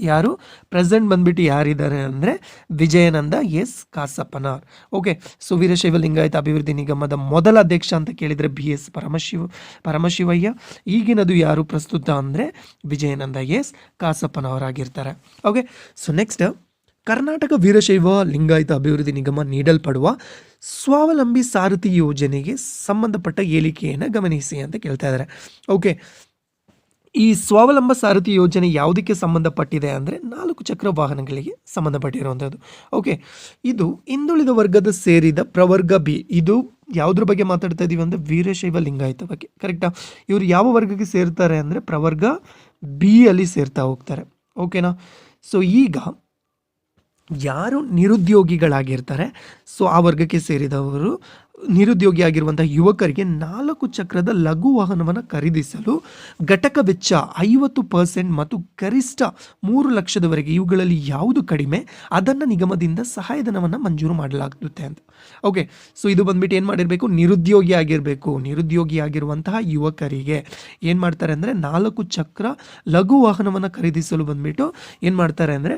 ಯಾರು ಪ್ರೆಸೆಂಟ್ ಬಂದ್ಬಿಟ್ಟು ಯಾರಿದ್ದಾರೆ ಅಂದರೆ Vijayananda S Kashappanavar. Okay, so Veerashaiva Lingayat ಅಭಿವೃದ್ಧಿ ನಿಗಮದ ಮೊದಲ ಅಧ್ಯಕ್ಷ ಅಂತ ಕೇಳಿದರೆ BS ಪರಮಶಿವಯ್ಯ. ಈಗಿನದು ಯಾರು ಪ್ರಸ್ತುತ ಅಂದರೆ ವಿಜಯಾನಂದ ಎಸ್ ಕಾಸಪ್ಪನವರಾಗಿರ್ತಾರೆ. Okay, so next, Karnataka Veerashaiva Lingayat ಅಭಿವೃದ್ಧಿ ನಿಗಮ ನೀಡಲ್ಪಡುವ ಸ್ವಾವಲಂಬಿ ಸಾರಥಿ ಯೋಜನೆಗೆ ಸಂಬಂಧಪಟ್ಟ ಹೇಳಿಕೆಯನ್ನು ಗಮನಿಸಿ ಅಂತ ಕೇಳ್ತಾ ಇದ್ದಾರೆ. ಓಕೆ, ಈ ಸ್ವಾವಲಂಬ ಸಾರಥಿ ಯೋಜನೆ ಯಾವುದಕ್ಕೆ ಸಂಬಂಧಪಟ್ಟಿದೆ ಅಂದರೆ 4 ಚಕ್ರ ವಾಹನಗಳಿಗೆ ಸಂಬಂಧಪಟ್ಟಿರುವಂಥದ್ದು. ಓಕೆ, ಇದು ಹಿಂದುಳಿದ ವರ್ಗದ ಸೇರಿದ ಪ್ರವರ್ಗ B. ಇದು ಯಾವುದ್ರ ಬಗ್ಗೆ ಮಾತಾಡ್ತಾ ಇದ್ದೀವಿ ಅಂದರೆ ವೀರಶೈವ ಲಿಂಗಾಯತ ಬಗ್ಗೆ, ಕರೆಕ್ಟಾ? ಇವರು ಯಾವ ವರ್ಗಕ್ಕೆ ಸೇರ್ತಾರೆ ಅಂದರೆ ಪ್ರವರ್ಗ B ಅಲ್ಲಿ ಸೇರ್ತಾ ಹೋಗ್ತಾರೆ. ಓಕೆನಾ? ಸೊ ಈಗ ಯಾರು ನಿರುದ್ಯೋಗಿಗಳಾಗಿರ್ತಾರೆ, ಸೊ ಆ ವರ್ಗಕ್ಕೆ ಸೇರಿದವರು ನಿರುದ್ಯೋಗಿ ಆಗಿರುವಂಥ ಯುವಕರಿಗೆ 4 ಚಕ್ರದ ಲಘು ವಾಹನವನ್ನು ಖರೀದಿಸಲು ಘಟಕ ವೆಚ್ಚ 50% ಮತ್ತು ಗರಿಷ್ಠ 3 ಲಕ್ಷದವರೆಗೆ, ಇವುಗಳಲ್ಲಿ ಯಾವುದು ಕಡಿಮೆ ಅದನ್ನು ನಿಗಮದಿಂದ ಸಹಾಯಧನವನ್ನು ಮಂಜೂರು ಮಾಡಲಾಗುತ್ತೆ ಅಂತ. ಓಕೆ, ಸೊ ಇದು ಬಂದ್ಬಿಟ್ಟು ಏನು ಮಾಡಿರಬೇಕು? ನಿರುದ್ಯೋಗಿ ಆಗಿರಬೇಕು. ನಿರುದ್ಯೋಗಿ ಆಗಿರುವಂತಹ ಯುವಕರಿಗೆ ಏನು ಮಾಡ್ತಾರೆ ಅಂದರೆ 4 ಚಕ್ರ ಲಘು ವಾಹನವನ್ನು ಖರೀದಿಸಲು ಬಂದ್ಬಿಟ್ಟು ಏನು ಮಾಡ್ತಾರೆ ಅಂದರೆ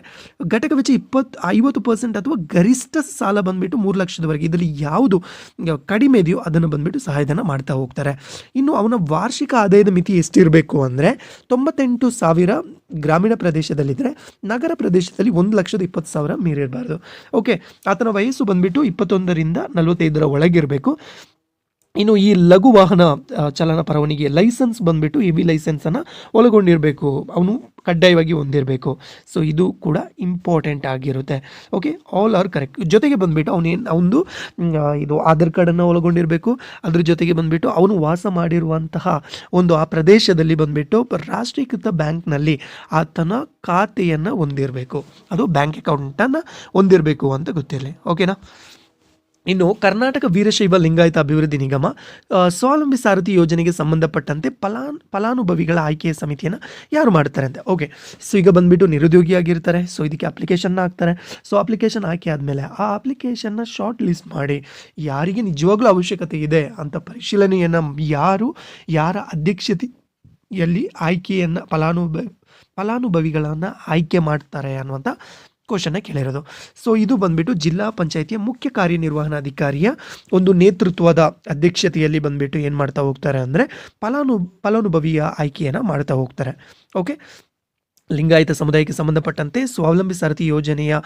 ಘಟಕ ವೆಚ್ಚ 50% ಅಥವಾ ಗರಿಷ್ಠ ಸಾಲ ಬಂದ್ಬಿಟ್ಟು 3 ಲಕ್ಷದವರೆಗೆ, ಇದರಲ್ಲಿ ಯಾವುದು ಕಡಿಮೆ ಇದೆಯೋ ಅದನ್ನು ಬಂದ್ಬಿಟ್ಟು ಸಹಾಯಧನ ಮಾಡ್ತಾ ಹೋಗ್ತಾರೆ. ಇನ್ನು ಅವನ ವಾರ್ಷಿಕ ಆದಾಯದ ಮಿತಿ ಎಷ್ಟಿರಬೇಕು ಅಂದರೆ 98,000 ಗ್ರಾಮೀಣ ಪ್ರದೇಶದಲ್ಲಿದ್ದರೆ, ನಗರ ಪ್ರದೇಶದಲ್ಲಿ 1,20,000 ಮೀರಿರಬಾರ್ದು. ಓಕೆ, ಆತನ ವಯಸ್ಸು ಬಂದ್ಬಿಟ್ಟು 21ರಿಂದ 45 ಒಳಗಿರಬೇಕು. ಇನ್ನು ಈ ಲಘು ವಾಹನ ಚಾಲನಾ ಪರವಾನಗಿ ಲೈಸೆನ್ಸ್ ಬಂದ್ಬಿಟ್ಟು ಹೆವಿ ಲೈಸೆನ್ಸನ್ನು ಒಳಗೊಂಡಿರಬೇಕು, ಅವನು ಕಡ್ಡಾಯವಾಗಿ ಹೊಂದಿರಬೇಕು. ಸೊ ಇದು ಕೂಡ ಇಂಪಾರ್ಟೆಂಟ್ ಆಗಿರುತ್ತೆ. Okay, all are correct. ಜೊತೆಗೆ ಬಂದ್ಬಿಟ್ಟು ಅವನು ಇದು ಆಧಾರ್ ಕಾರ್ಡನ್ನು ಒಳಗೊಂಡಿರಬೇಕು. ಅದ್ರ ಜೊತೆಗೆ ಬಂದ್ಬಿಟ್ಟು ಅವನು ವಾಸ ಮಾಡಿರುವಂತಹ ಆ ಪ್ರದೇಶದಲ್ಲಿ ಬಂದ್ಬಿಟ್ಟು ರಾಷ್ಟ್ರೀಕೃತ ಬ್ಯಾಂಕ್ನಲ್ಲಿ ಆತನ ಖಾತೆಯನ್ನು ಹೊಂದಿರಬೇಕು, ಅದು ಬ್ಯಾಂಕ್ ಅಕೌಂಟನ್ನು ಹೊಂದಿರಬೇಕು ಅಂತ ಗೊತ್ತಿರಲಿ. ಓಕೆನಾ? ಇನ್ನು ಕರ್ನಾಟಕ ವೀರಶೈವ ಲಿಂಗಾಯತ ಅಭಿವೃದ್ಧಿ ನಿಗಮ ಸ್ವಾವಲಂಬಿ ಸಾರಥಿ ಯೋಜನೆಗೆ ಸಂಬಂಧಪಟ್ಟಂತೆ ಫಲಾನುಭವಿಗಳ ಆಯ್ಕೆಯ ಸಮಿತಿಯನ್ನು ಯಾರು ಮಾಡ್ತಾರೆ ಅಂತ. ಓಕೆ, ಸೊ ಈಗ ಬಂದ್ಬಿಟ್ಟು ನಿರುದ್ಯೋಗಿ ಆಗಿರ್ತಾರೆ. ಸೊ ಇದಕ್ಕೆ ಅಪ್ಲಿಕೇಶನ್ನ ಹಾಕ್ತಾರೆ. ಸೊ ಅಪ್ಲಿಕೇಶನ್ ಹಾಕಿ ಆದಮೇಲೆ ಆ ಅಪ್ಲಿಕೇಶನ್ನ ಶಾರ್ಟ್ ಲಿಸ್ಟ್ ಮಾಡಿ ಯಾರಿಗೆ ನಿಜವಾಗ್ಲೂ ಅವಶ್ಯಕತೆ ಇದೆ ಅಂತ ಪರಿಶೀಲನೆಯನ್ನು ಯಾರ ಅಧ್ಯಕ್ಷತೆಯಲ್ಲಿ ಆಯ್ಕೆಯನ್ನು ಫಲಾನುಭವಿಗಳನ್ನು ಆಯ್ಕೆ ಮಾಡ್ತಾರೆ ಅನ್ನುವಂಥ ಕ್ವಶನ್ನ ಕೇಳಿರೋದು. ಸೊ ಇದು ಬಂದ್ಬಿಟ್ಟು ಜಿಲ್ಲಾ ಪಂಚಾಯಿತಿಯ ಮುಖ್ಯ ಕಾರ್ಯನಿರ್ವಹಣಾಧಿಕಾರಿಯ ಒಂದು ನೇತೃತ್ವದ ಅಧ್ಯಕ್ಷತೆಯಲ್ಲಿ ಬಂದ್ಬಿಟ್ಟು ಏನು ಮಾಡ್ತಾ ಹೋಗ್ತಾರೆ ಅಂದರೆ ಫಲಾನುಭವಿಯ ಆಯ್ಕೆಯನ್ನು ಮಾಡ್ತಾ ಹೋಗ್ತಾರೆ. ಓಕೆ, ಲಿಂಗಾಯತ ಸಮುದಾಯಕ್ಕೆ ಸಂಬಂಧಪಟ್ಟಂತೆ ಸ್ವಾವಲಂಬಿ ಸಾರಥಿ ಯೋಜನೆಯ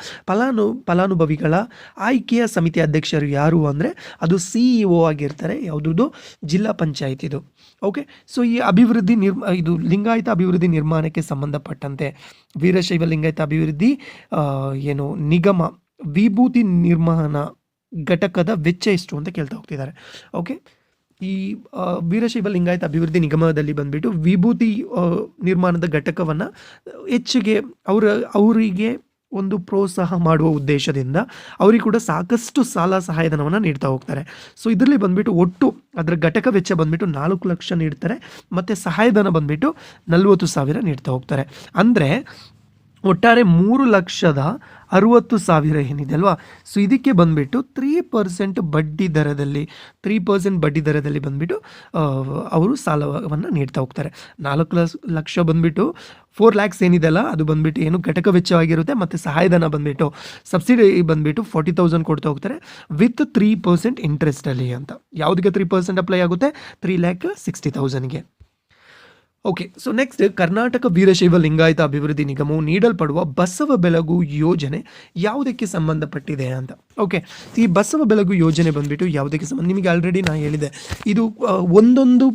ಫಲಾನುಭವಿಗಳ ಆಯ್ಕೆಯ ಸಮಿತಿ ಅಧ್ಯಕ್ಷರು ಯಾರು ಅಂದರೆ ಅದು CEO ಆಗಿರ್ತಾರೆ. ಯಾವುದದು? ಜಿಲ್ಲಾ ಪಂಚಾಯತಿದು. ಓಕೆ, ಸೊ ಈ ಇದು ಲಿಂಗಾಯತ ಅಭಿವೃದ್ಧಿ ನಿರ್ಮಾಣಕ್ಕೆ ಸಂಬಂಧಪಟ್ಟಂತೆ ವೀರಶೈವ ಲಿಂಗಾಯತ ಅಭಿವೃದ್ಧಿ ನಿಗಮ ವಿಭೂತಿ ನಿರ್ಮಾಣ ಘಟಕದ ವೆಚ್ಚ ಎಷ್ಟು ಅಂತ ಕೇಳ್ತಾ ಹೋಗ್ತಿದ್ದಾರೆ. ಓಕೆ, ಈ ವೀರಶೈವ ಲಿಂಗಾಯತ ಅಭಿವೃದ್ಧಿ ನಿಗಮದಲ್ಲಿ ಬಂದ್ಬಿಟ್ಟು ವಿಭೂತಿ ನಿರ್ಮಾಣದ ಘಟಕವನ್ನು ಹೆಚ್ಚಿಗೆ ಅವರಿಗೆ ಒಂದು ಪ್ರೋತ್ಸಾಹ ಮಾಡುವ ಉದ್ದೇಶದಿಂದ ಅವರಿಗೆ ಕೂಡ ಸಾಕಷ್ಟು ಸಾಲ ಸಹಾಯಧನವನ್ನು ನೀಡ್ತಾ ಹೋಗ್ತಾರೆ. ಸೊ ಇದರಲ್ಲಿ ಬಂದ್ಬಿಟ್ಟು ಒಟ್ಟು ಅದರ ಘಟಕ ವೆಚ್ಚ ಬಂದ್ಬಿಟ್ಟು 4 ಲಕ್ಷ ನೀಡ್ತಾರೆ, ಮತ್ತು ಸಹಾಯಧನ ಬಂದ್ಬಿಟ್ಟು 40,000 ನೀಡ್ತಾ ಹೋಗ್ತಾರೆ. ಅಂದರೆ ಒಟ್ಟಾರೆ 3,60,000 ಏನಿದೆ ಅಲ್ವಾ, ಸೊ ಇದಕ್ಕೆ ಬಂದ್ಬಿಟ್ಟು 3% ಬಡ್ಡಿ ದರದಲ್ಲಿ 3% ಬಡ್ಡಿ ದರದಲ್ಲಿ ಬಂದ್ಬಿಟ್ಟು ಅವರು ಸಾಲವನ್ನು ನೀಡ್ತಾ ಹೋಗ್ತಾರೆ. 4 ಲಕ್ಷ ಬಂದ್ಬಿಟ್ಟು 4 lakhs ಏನಿದೆ ಅಲ್ಲ, ಅದು ಬಂದ್ಬಿಟ್ಟು ಏನು ಘಟಕ ವೆಚ್ಚವಾಗಿರುತ್ತೆ, ಮತ್ತು ಸಹಾಯಧನ ಬಂದ್ಬಿಟ್ಟು ಸಬ್ಸಿಡಿ ಬಂದ್ಬಿಟ್ಟು 40,000 ಕೊಡ್ತಾ ಹೋಗ್ತಾರೆ ವಿತ್ 3% ಇಂಟ್ರೆಸ್ಟಲ್ಲಿ ಅಂತ. ಯಾವುದಕ್ಕೆ 3% ಅಪ್ಲೈ ಆಗುತ್ತೆ? 3,60,000ಗೆ. Okay, so next, Karnataka Veerashaiva Lingayat ಅಭಿವೃದ್ಧಿ ನಿಗಮವು ನೀಡಲ್ಪಡುವ ಬಸವ ಬೆಳಗು ಯೋಜನೆ ಯಾವುದಕ್ಕೆ ಸಂಬಂಧಪಟ್ಟಿದೆ ಅಂತ. ಓಕೆ, ಈ ಬಸವ ಬೆಳಗು ಯೋಜನೆ ಬಂದ್ಬಿಟ್ಟು ಯಾವುದಕ್ಕೆ ಸಂಬಂಧ, ನಿಮಗೆ ಆಲ್ರೆಡಿ ನಾನು ಹೇಳಿದೆ, ಇದು ಒಂದೊಂದು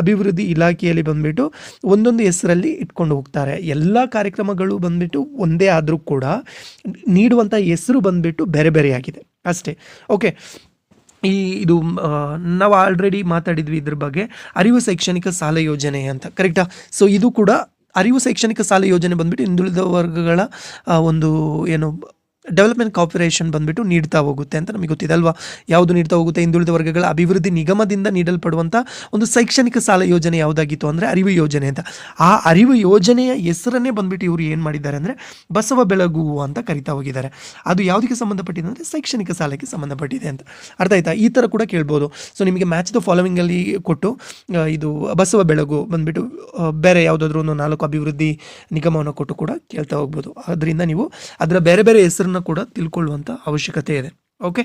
ಅಭಿವೃದ್ಧಿ ಇಲಾಖೆಯಲ್ಲಿ ಬಂದ್ಬಿಟ್ಟು ಒಂದೊಂದು ಹೆಸರಲ್ಲಿ ಇಟ್ಕೊಂಡು ಹೋಗ್ತಾರೆ. ಎಲ್ಲ ಕಾರ್ಯಕ್ರಮಗಳು ಬಂದ್ಬಿಟ್ಟು ಒಂದೇ ಆದರೂ ಕೂಡ ನೀಡುವಂಥ ಹೆಸರು ಬಂದ್ಬಿಟ್ಟು ಬೇರೆ ಬೇರೆಯಾಗಿದೆ ಅಷ್ಟೇ. ಓಕೆ, ಇದು ನಾವು ಆಲ್ರೆಡಿ ಮಾತಾಡಿದ್ವಿ ಇದ್ರ ಬಗ್ಗೆ, ಅರಿವು ಶೈಕ್ಷಣಿಕ ಸಾಲ ಯೋಜನೆ ಅಂತ, ಕರೆಕ್ಟಾ? ಸೊ ಇದು ಕೂಡ ಅರಿವು ಶೈಕ್ಷಣಿಕ ಸಾಲ ಯೋಜನೆ ಬಂದ್ಬಿಟ್ಟು ಹಿಂದುಳಿದ ವರ್ಗಗಳ ಒಂದು ಏನು ಡೆವಲಪ್ಮೆಂಟ್ ಕಾರ್ಪೊರೇಷನ್ ಬಂದ್ಬಿಟ್ಟು ನೀಡ್ತಾ ಹೋಗುತ್ತೆ ಅಂತ ನಮಗೆ ಗೊತ್ತಿದೆ ಅಲ್ವಾ. ಯಾವುದು ನೀಡ್ತಾ ಹೋಗುತ್ತೆ? ಹಿಂದುಳಿದ ವರ್ಗಗಳ ಅಭಿವೃದ್ಧಿ ನಿಗಮದಿಂದ ನೀಡಲ್ಪಡುವಂಥ ಒಂದು ಶೈಕ್ಷಣಿಕ ಸಾಲ ಯೋಜನೆ ಯಾವುದಾಗಿತ್ತು ಅಂದರೆ ಅರಿವು ಯೋಜನೆ ಅಂತ. ಆ ಅರಿವು ಯೋಜನೆಯ ಹೆಸರನ್ನೇ ಬಂದ್ಬಿಟ್ಟು ಇವರು ಏನು ಮಾಡಿದ್ದಾರೆ ಅಂದರೆ ಬಸವ ಬೆಳಗು ಅಂತ ಕರಿತಾ ಹೋಗಿದ್ದಾರೆ. ಅದು ಯಾವುದಕ್ಕೆ ಸಂಬಂಧಪಟ್ಟಿದೆ ಅಂದರೆ ಶೈಕ್ಷಣಿಕ ಸಾಲಕ್ಕೆ ಸಂಬಂಧಪಟ್ಟಿದೆ ಅಂತ. ಅರ್ಥ ಆಯ್ತಾ? ಈ ಥರ ಕೂಡ ಕೇಳ್ಬೋದು. ಸೊ ನಿಮಗೆ ಮ್ಯಾಚ್ ದ ಫಾಲೋವಿಂಗಲ್ಲಿ ಕೊಟ್ಟು ಇದು ಬಸವ ಬೆಳಗು ಬಂದ್ಬಿಟ್ಟು ಬೇರೆ ಯಾವುದಾದ್ರೂ ಒಂದು 4 ಅಭಿವೃದ್ಧಿ ನಿಗಮವನ್ನು ಕೊಟ್ಟು ಕೂಡ ಕೇಳ್ತಾ ಹೋಗ್ಬೋದು. ಅದರಿಂದ ನೀವು ಅದರ ಬೇರೆ ಬೇರೆ ಹೆಸರು ಕೂಡ ತಿಳ್ಕೊಳ್ಳುವಂಥ ಅವಶ್ಯಕತೆ ಇದೆ. ಓಕೆ,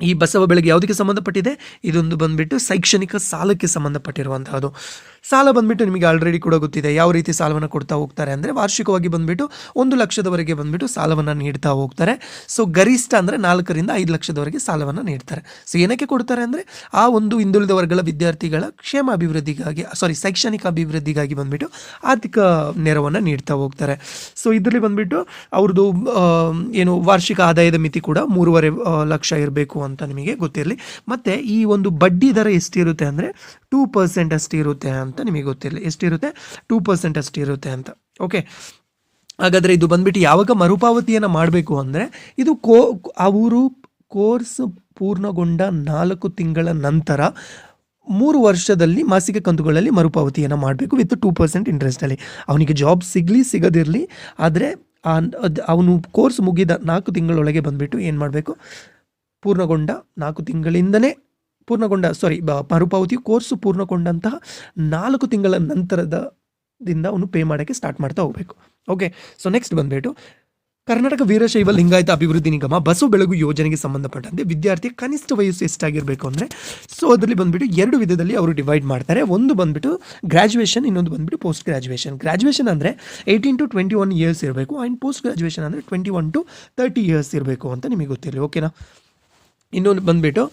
ಈ ಬಸವ ಬೆಳಗ್ಗೆ ಯಾವುದಕ್ಕೆ ಸಂಬಂಧಪಟ್ಟಿದೆ? ಇದೊಂದು ಬಂದ್ಬಿಟ್ಟು ಶೈಕ್ಷಣಿಕ ಸಾಲಕ್ಕೆ ಸಂಬಂಧಪಟ್ಟಿರುವಂತಹದ್ದು. ಸಾಲ ಬಂದ್ಬಿಟ್ಟು ನಿಮಗೆ ಆಲ್ರೆಡಿ ಕೂಡ ಗೊತ್ತಿದೆ ಯಾವ ರೀತಿ ಸಾಲವನ್ನು ಕೊಡ್ತಾ ಹೋಗ್ತಾರೆ ಅಂದರೆ ವಾರ್ಷಿಕವಾಗಿ ಬಂದ್ಬಿಟ್ಟು 1 ಲಕ್ಷದವರೆಗೆ ಬಂದ್ಬಿಟ್ಟು ಸಾಲವನ್ನು ನೀಡ್ತಾ ಹೋಗ್ತಾರೆ. ಸೊ ಗರಿಷ್ಠ ಅಂದರೆ 4ರಿಂದ 5 ಲಕ್ಷದವರೆಗೆ ಸಾಲವನ್ನು ನೀಡ್ತಾರೆ. ಸೊ ಏನಕ್ಕೆ ಕೊಡ್ತಾರೆ ಅಂದರೆ ಆ ಒಂದು ಹಿಂದುಳಿದ ವರ್ಗಗಳ ವಿದ್ಯಾರ್ಥಿಗಳ ಕ್ಷೇಮ ಅಭಿವೃದ್ಧಿಗಾಗಿ, ಶೈಕ್ಷಣಿಕ ಅಭಿವೃದ್ಧಿಗಾಗಿ ಬಂದ್ಬಿಟ್ಟು ಆರ್ಥಿಕ ನೆರವನ್ನು ನೀಡ್ತಾ ಹೋಗ್ತಾರೆ. ಸೊ ಇದರಲ್ಲಿ ಬಂದ್ಬಿಟ್ಟು ಅವ್ರದ್ದು ಏನು ವಾರ್ಷಿಕ ಆದಾಯದ ಮಿತಿ ಕೂಡ 3.5 ಲಕ್ಷ ಇರಬೇಕು ಅಂತ ನಿಮಗೆ ಗೊತ್ತಿರಲಿ. ಮತ್ತು ಈ ಒಂದು ಬಡ್ಡಿ ದರ ಎಷ್ಟಿರುತ್ತೆ ಅಂದರೆ 2% ಅಷ್ಟಿರುತ್ತೆ ಅಂತ ನಿಮಗೆ ಗೊತ್ತಿರಲಿ. ಎಷ್ಟಿರುತ್ತೆ? 2% ಅಷ್ಟಿರುತ್ತೆ ಅಂತ. ಓಕೆ, ಹಾಗಾದರೆ ಇದು ಬಂದ್ಬಿಟ್ಟು ಯಾವಾಗ ಮರುಪಾವತಿಯನ್ನು ಮಾಡಬೇಕು ಅಂದರೆ ಇದು ಅವರು ಕೋರ್ಸ್ ಪೂರ್ಣಗೊಂಡ 4 ತಿಂಗಳ ನಂತರ 3 ವರ್ಷದಲ್ಲಿ ಮಾಸಿಕ ಕಂತುಗಳಲ್ಲಿ ಮರುಪಾವತಿಯನ್ನು ಮಾಡಬೇಕು ವಿತ್ 2% ಇಂಟ್ರೆಸ್ಟಲ್ಲಿ. ಅವನಿಗೆ ಜಾಬ್ ಸಿಗದಿರಲಿ, ಆದರೆ ಅವನು ಕೋರ್ಸ್ ಮುಗಿದ 4 ತಿಂಗಳೊಳಗೆ ಬಂದುಬಿಟ್ಟು ಏನು ಮಾಡಬೇಕು? ಪೂರ್ಣಗೊಂಡ 4 ತಿಂಗಳಿಂದನೇ ಮರುಪಾವತಿ ಕೋರ್ಸು ಪೂರ್ಣಗೊಂಡಂತಹ 4 ತಿಂಗಳ ನಂತರದಿಂದ ಅವನು ಪೇ ಮಾಡೋಕ್ಕೆ ಸ್ಟಾರ್ಟ್ ಮಾಡ್ತಾ ಹೋಗಬೇಕು. ಓಕೆ, ಸೊ ನೆಕ್ಸ್ಟ್ ಬಂದುಬಿಟ್ಟು ಕರ್ನಾಟಕ ವೀರಶೈವ ಲಿಂಗಾಯತ ಅಭಿವೃದ್ಧಿ ನಿಗಮ ಬಸವ ಬೆಳಗು ಯೋಜನೆಗೆ ಸಂಬಂಧಪಟ್ಟಂತೆ ವಿದ್ಯಾರ್ಥಿ ಕನಿಷ್ಠ ವಯಸ್ಸು ಎಷ್ಟಾಗಿರಬೇಕು ಅಂದರೆ, ಸೊ ಅದರಲ್ಲಿ ಬಂದುಬಿಟ್ಟು 2 ವಿಧದಲ್ಲಿ ಅವರು ಡಿವೈಡ್ ಮಾಡ್ತಾರೆ. ಒಂದು ಬಂದುಬಿಟ್ಟು ಗ್ರ್ಯಾಜುಯೇಷನ್, ಇನ್ನೊಂದು ಬಂದುಬಿಟ್ಟು ಪೋಸ್ಟ್ ಗ್ರ್ಯಾಜುಯೇಷನ್. ಗ್ರ್ಯಾಜುಯೇಷನ್ ಅಂದರೆ 18 to 21 ಇಯರ್ಸ್ ಇರಬೇಕು, ಆ್ಯಂಡ್ ಪೋಸ್ಟ್ ಗ್ರ್ಯಾಜುಯೇಷನ್ ಅಂದರೆ 21 to 30 ಇಯರ್ಸ್ ಇರಬೇಕು ಅಂತ ನಿಮಗೆ ಗೊತ್ತಿರಲಿ. ಓಕೆನಾ? ಇನ್ನೊಂದು ಬಂದುಬಿಟ್ಟು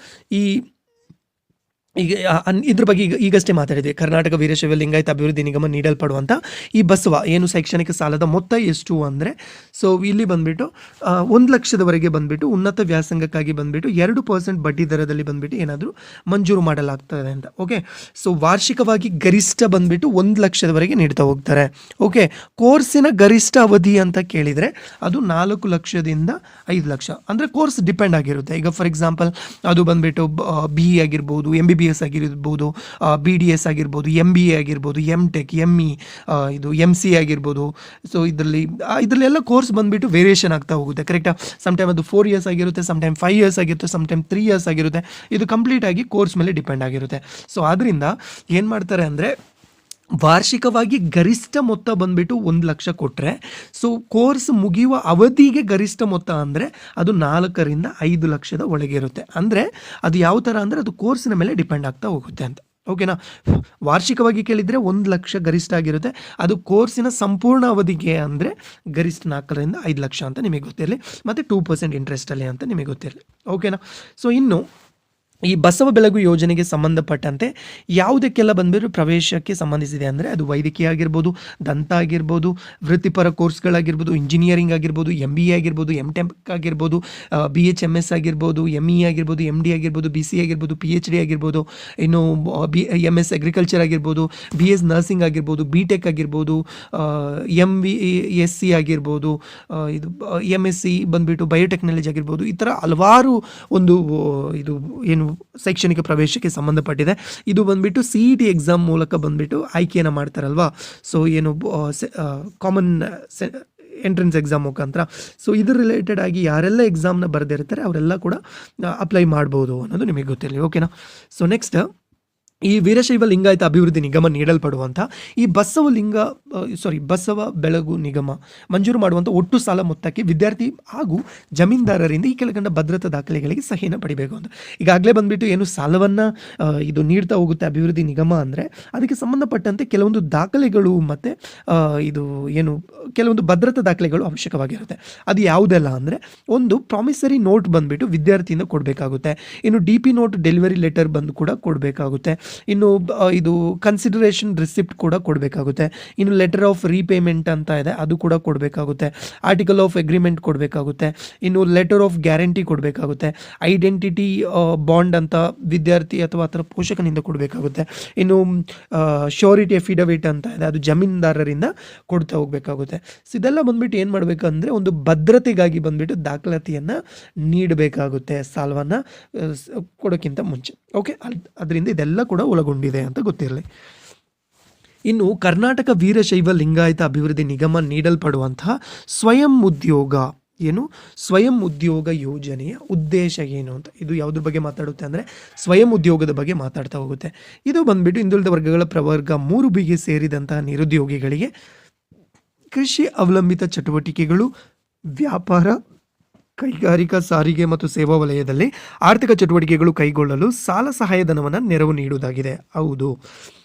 ಇದ್ರ ಬಗ್ಗೆ ಈಗಷ್ಟೇ ಮಾತಾಡಿದ್ವಿ. ಕರ್ನಾಟಕ ವೀರಶೈವ ಲಿಂಗಾಯತ ಅಭಿವೃದ್ಧಿ ನಿಗಮ ನೀಡಲ್ಪಡುವಂಥ ಈ ಬಸವ ಏನು ಶೈಕ್ಷಣಿಕ ಸಾಲದ ಮೊತ್ತ ಎಷ್ಟು ಅಂದರೆ, ಸೊ ಇಲ್ಲಿ ಬಂದುಬಿಟ್ಟು 1 ಲಕ್ಷದವರೆಗೆ ಬಂದುಬಿಟ್ಟು ಉನ್ನತ ವ್ಯಾಸಂಗಕ್ಕಾಗಿ ಬಂದುಬಿಟ್ಟು 2% ಬಡ್ಡಿ ದರದಲ್ಲಿ ಬಂದುಬಿಟ್ಟು ಏನಾದರೂ ಮಂಜೂರು ಮಾಡಲಾಗ್ತದೆ ಅಂತ. ಓಕೆ, ಸೊ ವಾರ್ಷಿಕವಾಗಿ ಗರಿಷ್ಠ ಬಂದುಬಿಟ್ಟು 1 ಲಕ್ಷದವರೆಗೆ ನೀಡ್ತಾ ಹೋಗ್ತಾರೆ. ಓಕೆ, ಕೋರ್ಸಿನ ಗರಿಷ್ಠ ಅವಧಿ ಅಂತ ಕೇಳಿದರೆ ಅದು 4 ಲಕ್ಷದಿಂದ 5 ಲಕ್ಷ, ಅಂದರೆ ಕೋರ್ಸ್ ಡಿಪೆಂಡ್ ಆಗಿರುತ್ತೆ. ಈಗ ಫಾರ್ ಎಕ್ಸಾಂಪಲ್ ಅದು ಬಂದುಬಿಟ್ಟು BE ಆಗಿರ್ಬೋದು, MBBS ಆಗಿರ್ಬೋದು, BDS ಆಗಿರ್ಬೋದು, MBA ಆಗಿರ್ಬೋದು, MTech, ME, ಇದು MCA ಆಗಿರ್ಬೋದು. ಸೊ ಇದರಲ್ಲೆಲ್ಲ ಕೋರ್ಸ್ ಬಂದುಬಿಟ್ಟು ವೇರಿಯೇಷನ್ ಆಗ್ತಾ ಹೋಗುತ್ತೆ. ಕರೆಕ್ಟಾ? ಸಮ್ಟೈಮ್ ಅದು 4 ಇಯರ್ಸ್ ಆಗಿರುತ್ತೆ, ಸಮ್ಟೈಮ್ 5 ಇಯರ್ಸ್ ಆಗಿರುತ್ತೆ, ಸಮ್ಟೈಮ್ 3 ಇಯರ್ಸ್ ಆಗಿರುತ್ತೆ. ಇದು ಕಂಪ್ಲೀಟ್ ಆಗಿ ಕೋರ್ಸ್ ಮೇಲೆ ಡಿಪೆಂಡ್ ಆಗಿರುತ್ತೆ. ಸೊ ಆದ್ದರಿಂದ ಏನು ಮಾಡ್ತಾರೆ ಅಂದರೆ ವಾರ್ಷಿಕವಾಗಿ ಗರಿಷ್ಠ ಮೊತ್ತ ಬಂದುಬಿಟ್ಟು 1 ಲಕ್ಷ ಕೊಟ್ಟರೆ, ಸೊ ಕೋರ್ಸ್ ಮುಗಿಯುವ ಅವಧಿಗೆ ಗರಿಷ್ಠ ಮೊತ್ತ ಅಂದರೆ ಅದು 4ರಿಂದ 5 ಲಕ್ಷದ ಒಳಗೆ ಇರುತ್ತೆ. ಅಂದರೆ ಅದು ಯಾವ ಥರ ಅಂದರೆ ಅದು ಕೋರ್ಸಿನ ಮೇಲೆ ಡಿಪೆಂಡ್ ಆಗ್ತಾ ಹೋಗುತ್ತೆ ಅಂತ. ಓಕೆನಾ? ವಾರ್ಷಿಕವಾಗಿ ಕೇಳಿದರೆ 1 ಲಕ್ಷ ಗರಿಷ್ಠ ಆಗಿರುತ್ತೆ, ಅದು ಕೋರ್ಸಿನ ಸಂಪೂರ್ಣ ಅವಧಿಗೆ ಅಂದರೆ ಗರಿಷ್ಠ 4ರಿಂದ 5 ಲಕ್ಷ ಅಂತ ನಿಮಗೆ ಗೊತ್ತಿರಲಿ, ಮತ್ತು 2% ಇಂಟ್ರೆಸ್ಟಲ್ಲಿ ಅಂತ ನಿಮಗೆ ಗೊತ್ತಿರಲಿ. ಓಕೆನಾ? ಸೊ ಇನ್ನು ಈ ಬಸವ ಬೆಳಗು ಯೋಜನೆಗೆ ಸಂಬಂಧಪಟ್ಟಂತೆ ಯಾವುದಕ್ಕೆಲ್ಲ ಬಂದ್ಬಿಟ್ಟು ಪ್ರವೇಶಕ್ಕೆ ಸಂಬಂಧಿಸಿದೆ ಅಂದರೆ ಅದು ವೈದ್ಯಕೀಯ ಆಗಿರ್ಬೋದು, ದಂತ ಆಗಿರ್ಬೋದು, ವೃತ್ತಿಪರ ಕೋರ್ಸ್ಗಳಾಗಿರ್ಬೋದು, ಇಂಜಿನಿಯರಿಂಗ್ ಆಗಿರ್ಬೋದು, MBA ಆಗಿರ್ಬೋದು, MTech ಆಗಿರ್ಬೋದು, BHMS ಆಗಿರ್ಬೋದು, ME ಆಗಿರ್ಬೋದು, MD ಆಗಿರ್ಬೋದು, BC ಆಗಿರ್ಬೋದು, PhD ಆಗಿರ್ಬೋದು, ಇನ್ನು MS ಅಗ್ರಿಕಲ್ಚರ್ ಆಗಿರ್ಬೋದು, BS ನರ್ಸಿಂಗ್ ಆಗಿರ್ಬೋದು, BTech ಆಗಿರ್ಬೋದು, MVSC ಆಗಿರ್ಬೋದು, ಇದು MSc ಬಂದ್ಬಿಟ್ಟು ಬಯೋಟೆಕ್ನಾಲಜಿ ಆಗಿರ್ಬೋದು, ಈ ಥರ ಹಲವಾರು ಒಂದು ಇದು ಏನು ಶೈಕ್ಷಣಿಕ ಪ್ರವೇಶಕ್ಕೆ ಸಂಬಂಧಪಟ್ಟಿದೆ. ಇದು ಬಂದ್ಬಿಟ್ಟು CET ಎಕ್ಸಾಮ್ ಮೂಲಕ ಬಂದ್ಬಿಟ್ಟು ಆಯ್ಕೆಯನ್ನು ಮಾಡ್ತಾರಲ್ವಾ, ಸೊ ಏನು ಕಾಮನ್ ಎಂಟ್ರೆನ್ಸ್ ಎಕ್ಸಾಮ್ ಮುಖಾಂತರ. ಸೊ ಇದ್ರ ರಿಲೇಟೆಡ್ ಆಗಿ ಯಾರೆಲ್ಲ ಎಕ್ಸಾಮ್ನ ಬರೆದಿರ್ತಾರೆ ಅವರೆಲ್ಲ ಕೂಡ ಅಪ್ಲೈ ಮಾಡ್ಬೋದು ಅನ್ನೋದು ನಿಮಗೆ ಗೊತ್ತಿರಲಿ. ಓಕೆನಾ. ಸೊ ನೆಕ್ಸ್ಟ್, ಈ ವೀರಶೈವ ಲಿಂಗಾಯತ ಅಭಿವೃದ್ಧಿ ನಿಗಮ ನೀಡಲ್ಪಡುವಂಥ ಈ ಬಸವ ಬೆಳಗು ನಿಗಮ ಮಂಜೂರು ಮಾಡುವಂಥ ಒಟ್ಟು ಸಾಲ ಮೊತ್ತಕ್ಕೆ ವಿದ್ಯಾರ್ಥಿ ಹಾಗೂ ಜಮೀನ್ದಾರರಿಂದ ಈ ಕೆಳಕಂಡ ಭದ್ರತಾ ದಾಖಲೆಗಳಿಗೆ ಸಹಿಯನ್ನು ಪಡಿಬೇಕು ಅಂತ. ಈಗಾಗಲೇ ಬಂದ್ಬಿಟ್ಟು ಏನು ಸಾಲವನ್ನು ಇದು ನೀಡ್ತಾ ಹೋಗುತ್ತೆ ಅಭಿವೃದ್ಧಿ ನಿಗಮ ಅಂದರೆ ಅದಕ್ಕೆ ಸಂಬಂಧಪಟ್ಟಂತೆ ಕೆಲವೊಂದು ದಾಖಲೆಗಳು ಮತ್ತು ಇದು ಏನು ಕೆಲವೊಂದು ಭದ್ರತಾ ದಾಖಲೆಗಳು ಅವಶ್ಯಕವಾಗಿರುತ್ತೆ. ಅದು ಯಾವುದೆಲ್ಲ ಅಂದರೆ, ಒಂದು ಪ್ರಾಮಿಸರಿ ನೋಟ್ ಬಂದ್ಬಿಟ್ಟು ವಿದ್ಯಾರ್ಥಿಯಿಂದ ಕೊಡಬೇಕಾಗುತ್ತೆ. ಇನ್ನು DP ನೋಟ್ ಡೆಲಿವರಿ ಲೆಟರ್ ಬಂದು ಕೂಡ ಕೊಡಬೇಕಾಗುತ್ತೆ. ಇನ್ನು ಇದು ಕನ್ಸಿಡರೇಷನ್ ರಿಸಿಪ್ಟ್ ಕೂಡ ಕೊಡಬೇಕಾಗುತ್ತೆ. ಇನ್ನು ಲೆಟರ್ ಆಫ್ ರೀಪೇಮೆಂಟ್ ಅಂತ ಇದೆ, ಅದು ಕೂಡ ಕೊಡಬೇಕಾಗುತ್ತೆ. ಆರ್ಟಿಕಲ್ ಆಫ್ ಅಗ್ರಿಮೆಂಟ್ ಕೊಡಬೇಕಾಗುತ್ತೆ. ಇನ್ನು ಲೆಟರ್ ಆಫ್ ಗ್ಯಾರಂಟಿ ಕೊಡಬೇಕಾಗುತ್ತೆ. ಐಡೆಂಟಿಟಿ ಬಾಂಡ್ ಅಂತ ವಿದ್ಯಾರ್ಥಿ ಅಥವಾ ಅದರ ಪೋಷಕನಿಂದ ಕೊಡಬೇಕಾಗುತ್ತೆ. ಇನ್ನು ಶ್ಯೂರಿಟಿ ಅಫಿಡವಿಟ್ ಅಂತ ಇದೆ, ಅದು ಜಮೀನ್ದಾರರಿಂದ ಕೊಡ್ತಾ ಹೋಗಬೇಕಾಗುತ್ತೆ. ಸೊ ಇದೆಲ್ಲ ಬಂದ್ಬಿಟ್ಟು ಏನು ಮಾಡಬೇಕಂದ್ರೆ ಒಂದು ಭದ್ರತೆಗಾಗಿ ಬಂದ್ಬಿಟ್ಟು ದಾಖಲಾತಿಯನ್ನು ನೀಡಬೇಕಾಗುತ್ತೆ ಸಾಲವನ್ನು ಕೊಡೋಕ್ಕಿಂತ ಮುಂಚೆ. ಓಕೆ, ಅದರಿಂದ ಇದೆಲ್ಲ ಕೂಡ ಒಳಗೊಂಡಿದೆ ಅಂತ ಗೊತ್ತಿರಲಿ. ಇನ್ನು ಕರ್ನಾಟಕ ವೀರಶೈವ ಲಿಂಗಾಯತ ಅಭಿವೃದ್ಧಿ ನಿಗಮ ನೀಡಲ್ಪಡುವಂತಹ ಸ್ವಯಂ ಉದ್ಯೋಗ ಯೋಜನೆಯ ಉದ್ದೇಶ ಏನು ಅಂತ, ಇದು ಯಾವುದ್ರ ಬಗ್ಗೆ ಮಾತಾಡುತ್ತೆ ಅಂದರೆ ಸ್ವಯಂ ಉದ್ಯೋಗದ ಬಗ್ಗೆ ಮಾತಾಡ್ತಾ ಹೋಗುತ್ತೆ. ಇದು ಬಂದ್ಬಿಟ್ಟು ಹಿಂದುಳಿದ ವರ್ಗಗಳ ಪ್ರವರ್ಗ 3Bಗೆ ಸೇರಿದಂತಹ ನಿರುದ್ಯೋಗಿಗಳಿಗೆ ಕೃಷಿ ಅವಲಂಬಿತ ಚಟುವಟಿಕೆಗಳು, ವ್ಯಾಪಾರ, ಕೈಗಾರಿಕಾ, ಸಾರಿಗೆ ಮತ್ತು ಸೇವಾ ವಲಯದಲ್ಲಿ ಆರ್ಥಿಕ ಚಟುವಟಿಕೆಗಳು ಕೈಗೊಳ್ಳಲು ಸಾಲ ಸಹಾಯಧನವನ್ನು ನೆರವು ನೀಡುವುದಾಗಿದೆ. ಹೌದು.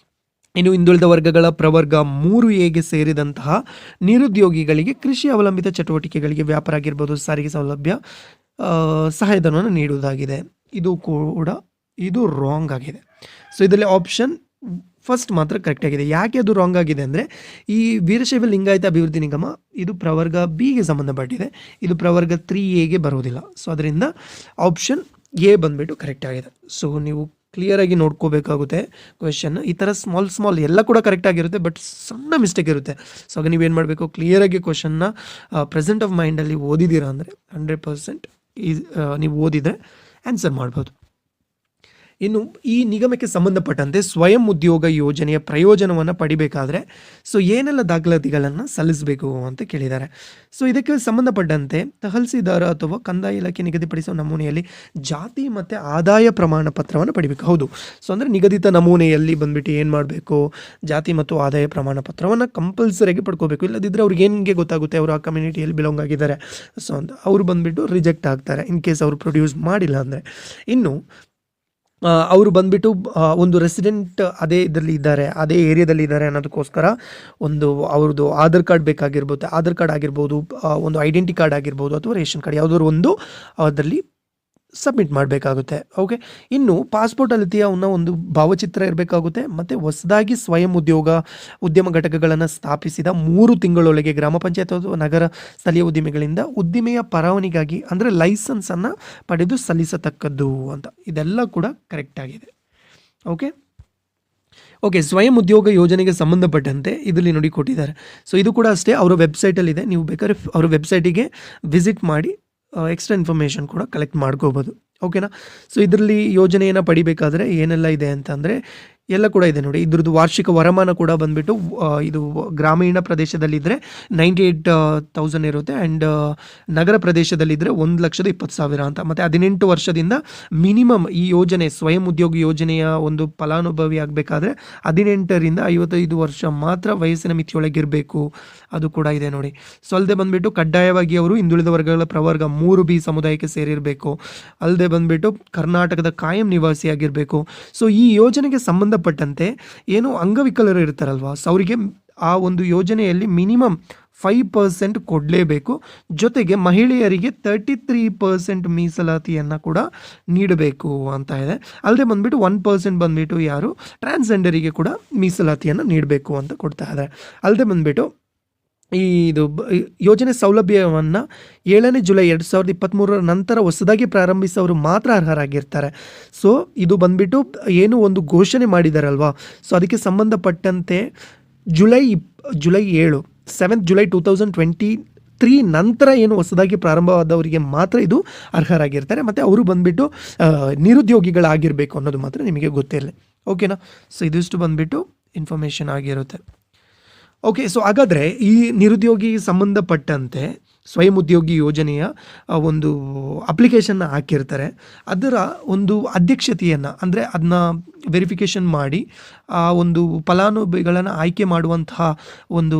ಇನ್ನು ಹಿಂದುಳಿದ ವರ್ಗಗಳ ಪ್ರವರ್ಗ 3Aಗೆ ಸೇರಿದಂತಹ ನಿರುದ್ಯೋಗಿಗಳಿಗೆ ಕೃಷಿ ಅವಲಂಬಿತ ಚಟುವಟಿಕೆಗಳಿಗೆ ವ್ಯಾಪಾರ ಆಗಿರ್ಬೋದು, ಸಾರಿಗೆ ಸೌಲಭ್ಯ ಸಹಾಯಧನವನ್ನು ನೀಡುವುದಾಗಿದೆ. ಇದು ರಾಂಗ್ ಆಗಿದೆ. ಸೊ ಇದರಲ್ಲಿ ಆಪ್ಷನ್ ಫಸ್ಟ್ ಮಾತ್ರ ಕರೆಕ್ಟ್ ಆಗಿದೆ. ಯಾಕೆ ಅದು ರಾಂಗ್ ಆಗಿದೆ ಅಂದರೆ, ಈ ವೀರಶೈವ ಲಿಂಗಾಯತ ಅಭಿವೃದ್ಧಿ ನಿಗಮ ಇದು ಪ್ರವರ್ಗ Bಗೆ ಸಂಬಂಧಪಟ್ಟಿದೆ, ಇದು ಪ್ರವರ್ಗ 3Aಗೆ ಬರೋದಿಲ್ಲ. ಸೊ ಅದರಿಂದ ಆಪ್ಷನ್ A ಬಂದ್ಬಿಟ್ಟು ಕರೆಕ್ಟ್ ಆಗಿದೆ. ಸೊ ನೀವು ಕ್ಲಿಯರಾಗಿ ನೋಡ್ಕೋಬೇಕಾಗುತ್ತೆ ಕ್ವೆಶನ್. ಈ ಥರ ಸ್ಮಾಲ್ ಎಲ್ಲ ಕೂಡ ಕರೆಕ್ಟ್ ಆಗಿರುತ್ತೆ, ಬಟ್ ಸಣ್ಣ ಮಿಸ್ಟೇಕ್ ಇರುತ್ತೆ. ಸೊ ಆಗ ನೀವೇನು ಮಾಡಬೇಕು, ಕ್ಲಿಯರಾಗಿ ಕ್ವೆಶನ್ನ ಪ್ರೆಸೆಂಟ್ ಆಫ್ ಮೈಂಡಲ್ಲಿ ಓದಿದ್ದೀರಾ ಅಂದರೆ 100% ನೀವು ಓದಿದರೆ ಆನ್ಸರ್ ಮಾಡ್ಬೋದು. ಇನ್ನು ಈ ನಿಗಮಕ್ಕೆ ಸಂಬಂಧಪಟ್ಟಂತೆ ಸ್ವಯಂ ಉದ್ಯೋಗ ಯೋಜನೆಯ ಪ್ರಯೋಜನವನ್ನು ಪಡಿಬೇಕಾದ್ರೆ ಸೊ ಏನೆಲ್ಲ ದಾಖಲಾತಿಗಳನ್ನು ಸಲ್ಲಿಸಬೇಕು ಅಂತ ಕೇಳಿದ್ದಾರೆ. ಸೊ ಇದಕ್ಕೆ ಸಂಬಂಧಪಟ್ಟಂತೆ ತಹಸೀಲ್ದಾರ ಅಥವಾ ಕಂದಾಯ ಇಲಾಖೆ ನಿಗದಿಪಡಿಸುವ ನಮೂನೆಯಲ್ಲಿ ಜಾತಿ ಮತ್ತು ಆದಾಯ ಪ್ರಮಾಣ ಪತ್ರವನ್ನು ಪಡಿಬೇಕು. ಹೌದು. ಸೊ ಅಂದರೆ ನಿಗದಿತ ನಮೂನೆಯಲ್ಲಿ ಬಂದ್ಬಿಟ್ಟು ಏನು ಮಾಡಬೇಕು, ಜಾತಿ ಮತ್ತು ಆದಾಯ ಪ್ರಮಾಣ ಪತ್ರವನ್ನು ಕಂಪಲ್ಸರಿಯಾಗಿ ಪಡ್ಕೋಬೇಕು. ಇಲ್ಲದಿದ್ದರೆ ಅವ್ರಿಗೆ ಹೆಂಗೆ ಗೊತ್ತಾಗುತ್ತೆ ಅವರು ಆ ಕಮ್ಯುನಿಟಿಯಲ್ಲಿ ಬಿಲಾಂಗ್ ಆಗಿದ್ದಾರೆ ಸೊ ಅಂತ ಅವರು ಬಂದುಬಿಟ್ಟು ರಿಜೆಕ್ಟ್ ಆಗ್ತಾರೆ ಇನ್ ಕೇಸ್ ಅವರು ಪ್ರೊಡ್ಯೂಸ್ ಮಾಡಿಲ್ಲ ಅಂದರೆ. ಇನ್ನು ಅವರು ಬಂದುಬಿಟ್ಟು ಒಂದು ರೆಸಿಡೆಂಟ್ ಅದೇ ಇದರಲ್ಲಿ ಇದ್ದಾರೆ, ಅದೇ ಏರಿಯಾದಲ್ಲಿ ಇದ್ದಾರೆ ಅನ್ನೋದಕ್ಕೋಸ್ಕರ ಒಂದು ಅವ್ರದ್ದು ಆಧಾರ್ ಕಾರ್ಡ್ ಆಗಿರ್ಬೋದು, ಒಂದು ಐಡೆಂಟಿ ಕಾರ್ಡ್ ಆಗಿರ್ಬೋದು ಅಥವಾ ರೇಷನ್ ಕಾರ್ಡ್ ಯಾವುದಾದ್ರು ಒಂದು ಅದರಲ್ಲಿ ಸಬ್ಮಿಟ್ ಮಾಡಬೇಕಾಗುತ್ತೆ. ಓಕೆ. ಇನ್ನು ಪಾಸ್ಪೋರ್ಟ್ ಅಳತೆಯ ಒಂದು ಭಾವಚಿತ್ರ ಇರಬೇಕಾಗುತ್ತೆ. ಮತ್ತು ಹೊಸದಾಗಿ ಸ್ವಯಂ ಉದ್ಯಮ ಘಟಕಗಳನ್ನು ಸ್ಥಾಪಿಸಿದ 3 ತಿಂಗಳೊಳಗೆ ಗ್ರಾಮ ಪಂಚಾಯತ್ ಅಥವಾ ನಗರ ಸ್ಥಳೀಯ ಉದ್ದಿಮೆಗಳಿಂದ ಉದ್ದಿಮೆಯ ಪರವಾನಿಗಾಗಿ ಅಂದರೆ ಲೈಸೆನ್ಸನ್ನು ಪಡೆದು ಸಲ್ಲಿಸತಕ್ಕದ್ದು ಅಂತ. ಇದೆಲ್ಲ ಕೂಡ ಕರೆಕ್ಟ್ ಆಗಿದೆ. ಓಕೆ. ಸ್ವಯಂ ಉದ್ಯೋಗ ಯೋಜನೆಗೆ ಸಂಬಂಧಪಟ್ಟಂತೆ ಇದರಲ್ಲಿ ನೋಡಿ ಕೊಟ್ಟಿದ್ದಾರೆ. ಸೊ ಇದು ಕೂಡ ಅಷ್ಟೇ, ಅವರ ವೆಬ್ಸೈಟಲ್ಲಿದೆ. ನೀವು ಬೇಕಾದ್ರೆ ಅವರ ವೆಬ್ಸೈಟಿಗೆ ವಿಸಿಟ್ ಮಾಡಿ ಎಕ್ಸ್ಟ್ರಾ ಇನ್ಫಾರ್ಮೇಷನ್ ಕೂಡ ಕಲೆಕ್ಟ್ ಮಾಡ್ಕೋಬೋದು. ಓಕೆನಾ. ಸೊ ಇದರಲ್ಲಿ ಯೋಜನೆಯನ್ನು ಪಡಿಬೇಕಾದ್ರೆ ಏನೆಲ್ಲ ಇದೆ ಅಂತಂದರೆ ಎಲ್ಲ ಕೂಡ ಇದೆ ನೋಡಿ. ಇದ್ರದ್ದು ವಾರ್ಷಿಕ ವರಮಾನ ಕೂಡ ಬಂದುಬಿಟ್ಟು ಇದು ಗ್ರಾಮೀಣ ಪ್ರದೇಶದಲ್ಲಿದ್ದರೆ 98,000 ಇರುತ್ತೆ, ಆ್ಯಂಡ್ ನಗರ ಪ್ರದೇಶದಲ್ಲಿದ್ದರೆ 1,20,000 ಅಂತ. ಮತ್ತು 18 ವರ್ಷದಿಂದ ಮಿನಿಮಮ್ ಈ ಯೋಜನೆ ಸ್ವಯಂ ಉದ್ಯೋಗ ಯೋಜನೆಯ ಒಂದು ಫಲಾನುಭವಿ ಆಗಬೇಕಾದ್ರೆ 18ರಿಂದ 55 ವರ್ಷ ಮಾತ್ರ ವಯಸ್ಸಿನ ಮಿತಿಯೊಳಗಿರಬೇಕು. ಅದು ಕೂಡ ಇದೆ ನೋಡಿ. ಸೊ ಅಲ್ಲದೆ ಬಂದುಬಿಟ್ಟು ಕಡ್ಡಾಯವಾಗಿ ಅವರು ಹಿಂದುಳಿದ ವರ್ಗಗಳ ಪ್ರವರ್ಗ 3B ಸಮುದಾಯಕ್ಕೆ ಸೇರಿರಬೇಕು. ಅಲ್ಲದೆ ಬಂದುಬಿಟ್ಟು ಕರ್ನಾಟಕದ ಕಾಯಂ ನಿವಾಸಿಯಾಗಿರಬೇಕು. ಸೊ ಈ ಯೋಜನೆಗೆ ಸಂಬಂಧಪಟ್ಟಂತೆ ಏನು ಅಂಗವಿಕಲರು ಇರ್ತಾರಲ್ವ, ಸೊ ಅವರಿಗೆ ಆ ಒಂದು ಯೋಜನೆಯಲ್ಲಿ ಮಿನಿಮಮ್ 5% ಕೊಡಲೇಬೇಕು. ಜೊತೆಗೆ ಮಹಿಳೆಯರಿಗೆ 33% ಮೀಸಲಾತಿಯನ್ನು ಕೂಡ ನೀಡಬೇಕು ಅಂತ ಇದೆ. ಅಲ್ಲದೆ ಬಂದುಬಿಟ್ಟು 1% ಬಂದುಬಿಟ್ಟು ಯಾರು ಟ್ರಾನ್ಸ್ಜೆಂಡರಿಗೆ ಕೂಡ ಮೀಸಲಾತಿಯನ್ನು ನೀಡಬೇಕು ಅಂತ ಕೊಡ್ತಾ ಇದ್ದಾರೆ. ಅಲ್ಲದೆ ಬಂದುಬಿಟ್ಟು ಇದು ಯೋಜನೆ ಸೌಲಭ್ಯವನ್ನು 7ನೇ ಜುಲೈ 2023 ನಂತರ ಹೊಸದಾಗಿ ಪ್ರಾರಂಭಿಸೋರು ಮಾತ್ರ ಅರ್ಹರಾಗಿರ್ತಾರೆ. ಸೊ ಇದು ಬಂದುಬಿಟ್ಟು ಏನು ಒಂದು ಘೋಷಣೆ ಮಾಡಿದಾರಲ್ವಾ, ಸೊ ಅದಕ್ಕೆ ಸಂಬಂಧಪಟ್ಟಂತೆ ಜುಲೈ 7 ಜುಲೈ 2023 ನಂತರ ಏನು ಹೊಸದಾಗಿ ಪ್ರಾರಂಭವಾದವರಿಗೆ ಮಾತ್ರ ಇದು ಅರ್ಹರಾಗಿರ್ತಾರೆ. ಮತ್ತು ಅವರು ಬಂದುಬಿಟ್ಟು ನಿರುದ್ಯೋಗಿಗಳಾಗಿರಬೇಕು ಅನ್ನೋದು ಮಾತ್ರ ನಿಮಗೆ ಗೊತ್ತಿರಲಿ. ಓಕೆನಾ? ಸೊ ಇದಿಷ್ಟು ಬಂದುಬಿಟ್ಟು ಇನ್ಫಾರ್ಮೇಷನ್ ಆಗಿರುತ್ತೆ. ಓಕೆ, ಸೊ ಹಾಗಾದರೆ ಈ ನಿರುದ್ಯೋಗಿ ಸಂಬಂಧಪಟ್ಟಂತೆ ಸ್ವಯಂ ಉದ್ಯೋಗಿ ಯೋಜನೆಯ ಒಂದು ಅಪ್ಲಿಕೇಶನ್ನ ಹಾಕಿರ್ತಾರೆ. ಅದರ ಒಂದು ಅಧ್ಯಕ್ಷತೆಯನ್ನು ಅಂದರೆ ಅದನ್ನ ವೆರಿಫಿಕೇಷನ್ ಮಾಡಿ ಆ ಒಂದು ಫಲಾನುಭವಿಗಳನ್ನು ಆಯ್ಕೆ ಮಾಡುವಂತಹ ಒಂದು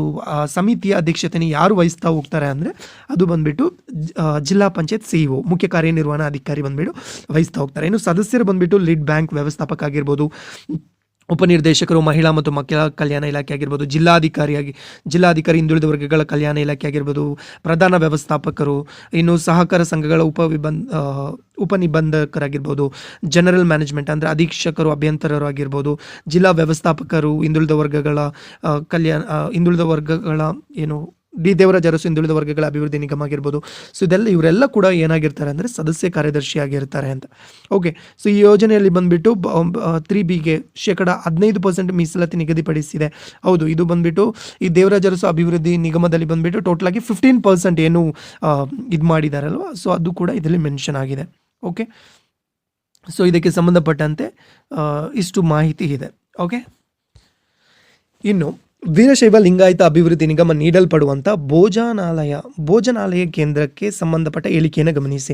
ಸಮಿತಿಯ ಅಧ್ಯಕ್ಷತೆಯನ್ನು ಯಾರು ವಹಿಸ್ತಾ ಹೋಗ್ತಾರೆ ಅಂದರೆ ಅದು ಬಂದುಬಿಟ್ಟು ಜಿಲ್ಲಾ ಪಂಚಾಯತ್ CEO ಮುಖ್ಯ ಕಾರ್ಯನಿರ್ವಹಣಾಧಿಕಾರಿ ಬಂದುಬಿಟ್ಟು ವಹಿಸ್ತಾ ಹೋಗ್ತಾರೆ. ಇನ್ನು ಸದಸ್ಯರು ಬಂದುಬಿಟ್ಟು ಲೀಡ್ ಬ್ಯಾಂಕ್ ವ್ಯವಸ್ಥಾಪಕ ಆಗಿರ್ಬೋದು, ಉಪನಿರ್ದೇಶಕರು ಮಹಿಳಾ ಮತ್ತು ಮಕ್ಕಳ ಕಲ್ಯಾಣ ಇಲಾಖೆ ಆಗಿರ್ಬೋದು, ಜಿಲ್ಲಾಧಿಕಾರಿ ಹಿಂದುಳಿದ ವರ್ಗಗಳ ಕಲ್ಯಾಣ ಇಲಾಖೆ ಆಗಿರ್ಬೋದು, ಪ್ರಧಾನ ವ್ಯವಸ್ಥಾಪಕರು, ಇನ್ನು ಸಹಕಾರ ಸಂಘಗಳ ಉಪನಿಬಂಧಕರಾಗಿರ್ಬೋದು, ಜನರಲ್ ಮ್ಯಾನೇಜ್ಮೆಂಟ್ ಅಂದರೆ ಅಧೀಕ್ಷಕರು ಅಭಿಯಂತರರು ಆಗಿರ್ಬೋದು, ಜಿಲ್ಲಾ ವ್ಯವಸ್ಥಾಪಕರು, ಹಿಂದುಳಿದ ವರ್ಗಗಳ ಏನು ದೇವರಾಜ ಅರಸು ಹಿಂದುಳಿದ ವರ್ಗಗಳ ಅಭಿವೃದ್ಧಿ ನಿಗಮ ಆಗಿರ್ಬೋದು. ಸೊ ಇವರೆಲ್ಲ ಕೂಡ ಏನಾಗಿರ್ತಾರೆ ಅಂದರೆ ಸದಸ್ಯ ಕಾರ್ಯದರ್ಶಿ ಆಗಿರ್ತಾರೆ ಅಂತ. ಓಕೆ, ಸೊ ಈ ಯೋಜನೆಯಲ್ಲಿ ಬಂದುಬಿಟ್ಟು 3Bಗೆ 15% ಮೀಸಲಾತಿ ನಿಗದಿಪಡಿಸಿದೆ. ಹೌದು, ಇದು ಬಂದುಬಿಟ್ಟು ಈ ದೇವರಾಜ ಅರಸು ಅಭಿವೃದ್ಧಿ ನಿಗಮದಲ್ಲಿ ಬಂದುಬಿಟ್ಟು ಟೋಟಲಾಗಿ 15% ಏನು ಇದು ಮಾಡಿದಾರಲ್ವ, ಸೊ ಅದು ಕೂಡ ಇದರಲ್ಲಿ ಮೆನ್ಷನ್ ಆಗಿದೆ. ಓಕೆ, ಸೊ ಇದಕ್ಕೆ ಸಂಬಂಧಪಟ್ಟಂತೆ ಇಷ್ಟು ಮಾಹಿತಿ ಇದೆ. ಓಕೆ, ಇನ್ನು ವೀರಶೈವ ಲಿಂಗಾಯತ ಅಭಿವೃದ್ಧಿ ನಿಗಮ ನೀಡಲ್ಪಡುವಂಥ ಭೋಜನಾಲಯ ಕೇಂದ್ರಕ್ಕೆ ಸಂಬಂಧಪಟ್ಟ ಹೇಳಿಕೆಯನ್ನು ಗಮನಿಸಿ.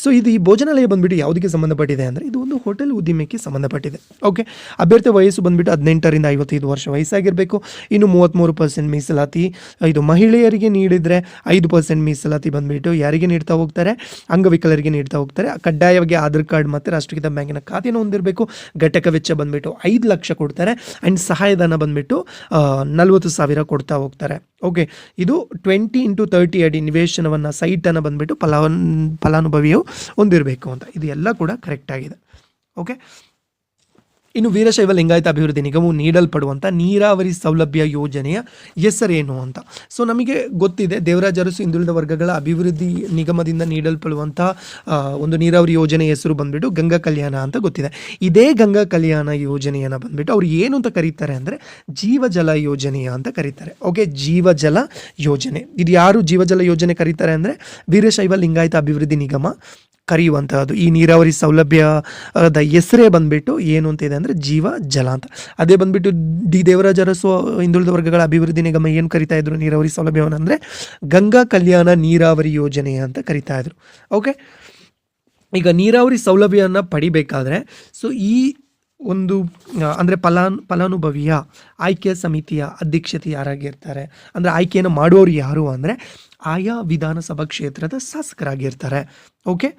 ಸೊ ಇದು ಈ ಭೋಜನಾಲಯ ಬಂದುಬಿಟ್ಟು ಯಾವುದಕ್ಕೆ ಸಂಬಂಧಪಟ್ಟಿದೆ ಅಂದರೆ ಇದು ಒಂದು ಹೋಟೆಲ್ ಉದ್ಯಮಕ್ಕೆ ಸಂಬಂಧಪಟ್ಟಿದೆ. ಓಕೆ, ಅಭ್ಯರ್ಥಿ ವಯಸ್ಸು ಬಂದುಬಿಟ್ಟು 18 ರಿಂದ 55 ವರ್ಷ ವಯಸ್ಸಾಗಿರಬೇಕು. ಇನ್ನು 33% ಮೀಸಲಾತಿ ಇದು ಮಹಿಳೆಯರಿಗೆ ನೀಡಿದರೆ 5% ಮೀಸಲಾತಿ ಬಂದುಬಿಟ್ಟು ಯಾರಿಗೆ ನೀಡ್ತಾ ಹೋಗ್ತಾರೆ, ಅಂಗವಿಕಲರಿಗೆ ನೀಡ್ತಾ ಹೋಗ್ತಾರೆ. ಕಡ್ಡಾಯವಾಗಿ ಆಧಾರ್ ಕಾರ್ಡ್ ಮತ್ತು ರಾಷ್ಟ್ರೀಕೃತ ಬ್ಯಾಂಕಿನ ಖಾತೆಯನ್ನು ಹೊಂದಿರಬೇಕು. ಘಟಕ ವೆಚ್ಚ ಬಂದುಬಿಟ್ಟು 5 ಲಕ್ಷ ಕೊಡ್ತಾರೆ. ಆ್ಯಂಡ್ ಸಹಾಯಧನ ಬಂದುಬಿಟ್ಟು 40,000 ಕೊಡ್ತಾ ಹೋಗ್ತಾರೆ. ಓಕೆ, ಇದು 20x30 ಅಡಿ ನಿವೇಶನವನ್ನು ಸೈಟನ್ನು ಬಂದುಬಿಟ್ಟು ಫಲಾನುಭವಿಯು ಹೊಂದಿರಬೇಕು ಅಂತ. ಇದು ಎಲ್ಲ ಕೂಡ ಕರೆಕ್ಟ್ ಆಗಿದೆ. ಓಕೆ, ಇನ್ನು ವೀರಶೈವ ಲಿಂಗಾಯತ ಅಭಿವೃದ್ಧಿ ನಿಗಮವು ನೀಡಲ್ಪಡುವಂಥ ನೀರಾವರಿ ಸೌಲಭ್ಯ ಯೋಜನೆಯ ಹೆಸರೇನು ಅಂತ. ಸೊ ನಮಗೆ ಗೊತ್ತಿದೆ, ದೇವರಾಜ ಅರಸು ಹಿಂದುಳಿದ ವರ್ಗಗಳ ಅಭಿವೃದ್ಧಿ ನಿಗಮದಿಂದ ನೀಡಲ್ಪಡುವಂಥ ಒಂದು ನೀರಾವರಿ ಯೋಜನೆ ಹೆಸರು ಬಂದುಬಿಟ್ಟು ಗಂಗಾ ಕಲ್ಯಾಣ ಅಂತ ಗೊತ್ತಿದೆ. ಇದೇ ಗಂಗಾ ಕಲ್ಯಾಣ ಯೋಜನೆಯನ್ನು ಬಂದುಬಿಟ್ಟು ಅವ್ರು ಏನು ಅಂತ ಕರೀತಾರೆ ಅಂದರೆ ಜೀವಜಲ ಯೋಜನೆಯ ಅಂತ ಕರೀತಾರೆ. ಓಕೆ, ಜೀವಜಲ ಯೋಜನೆ. ಇದು ಯಾರು ಜೀವಜಲ ಯೋಜನೆ ಕರೀತಾರೆ ಅಂದರೆ ವೀರಶೈವ ಲಿಂಗಾಯತ ಅಭಿವೃದ್ಧಿ ನಿಗಮ ಕರೆಯುವಂತಹದ್ದು. ಈ ನೀರಾವರಿ ಸೌಲಭ್ಯದ ಹೆಸರೇ ಬಂದುಬಿಟ್ಟು ಏನು ಅಂತ ಇದೆ ಅಂದರೆ ಜೀವ ಜಲ ಅಂತ. ಅದೇ ಬಂದುಬಿಟ್ಟು ದೇವರಾಜ ಅರಸು ಹಿಂದುಳಿದ ವರ್ಗಗಳ ಅಭಿವೃದ್ಧಿ ನಿಗಮ ಏನು ಕರಿತಾ ಇದ್ರು ನೀರಾವರಿ ಸೌಲಭ್ಯವನ್ನು ಅಂದರೆ ಗಂಗಾ ಕಲ್ಯಾಣ ನೀರಾವರಿ ಯೋಜನೆ ಅಂತ ಕರಿತಾ ಇದ್ರು. ಓಕೆ, ಈಗ ನೀರಾವರಿ ಸೌಲಭ್ಯವನ್ನು ಪಡಿಬೇಕಾದ್ರೆ ಸೊ ಈ ಒಂದು ಅಂದರೆ ಫಲಾನುಭವಿಯ ಆಯ್ಕೆ ಸಮಿತಿಯ ಅಧ್ಯಕ್ಷತೆ ಯಾರಾಗಿರ್ತಾರೆ ಅಂದರೆ ಆಯ್ಕೆಯನ್ನು ಮಾಡುವವರು ಯಾರು ಅಂದರೆ ಆಯಾ ವಿಧಾನಸಭಾ ಕ್ಷೇತ್ರದ ಶಾಸಕರಾಗಿರ್ತಾರೆ. ಓಕೆ,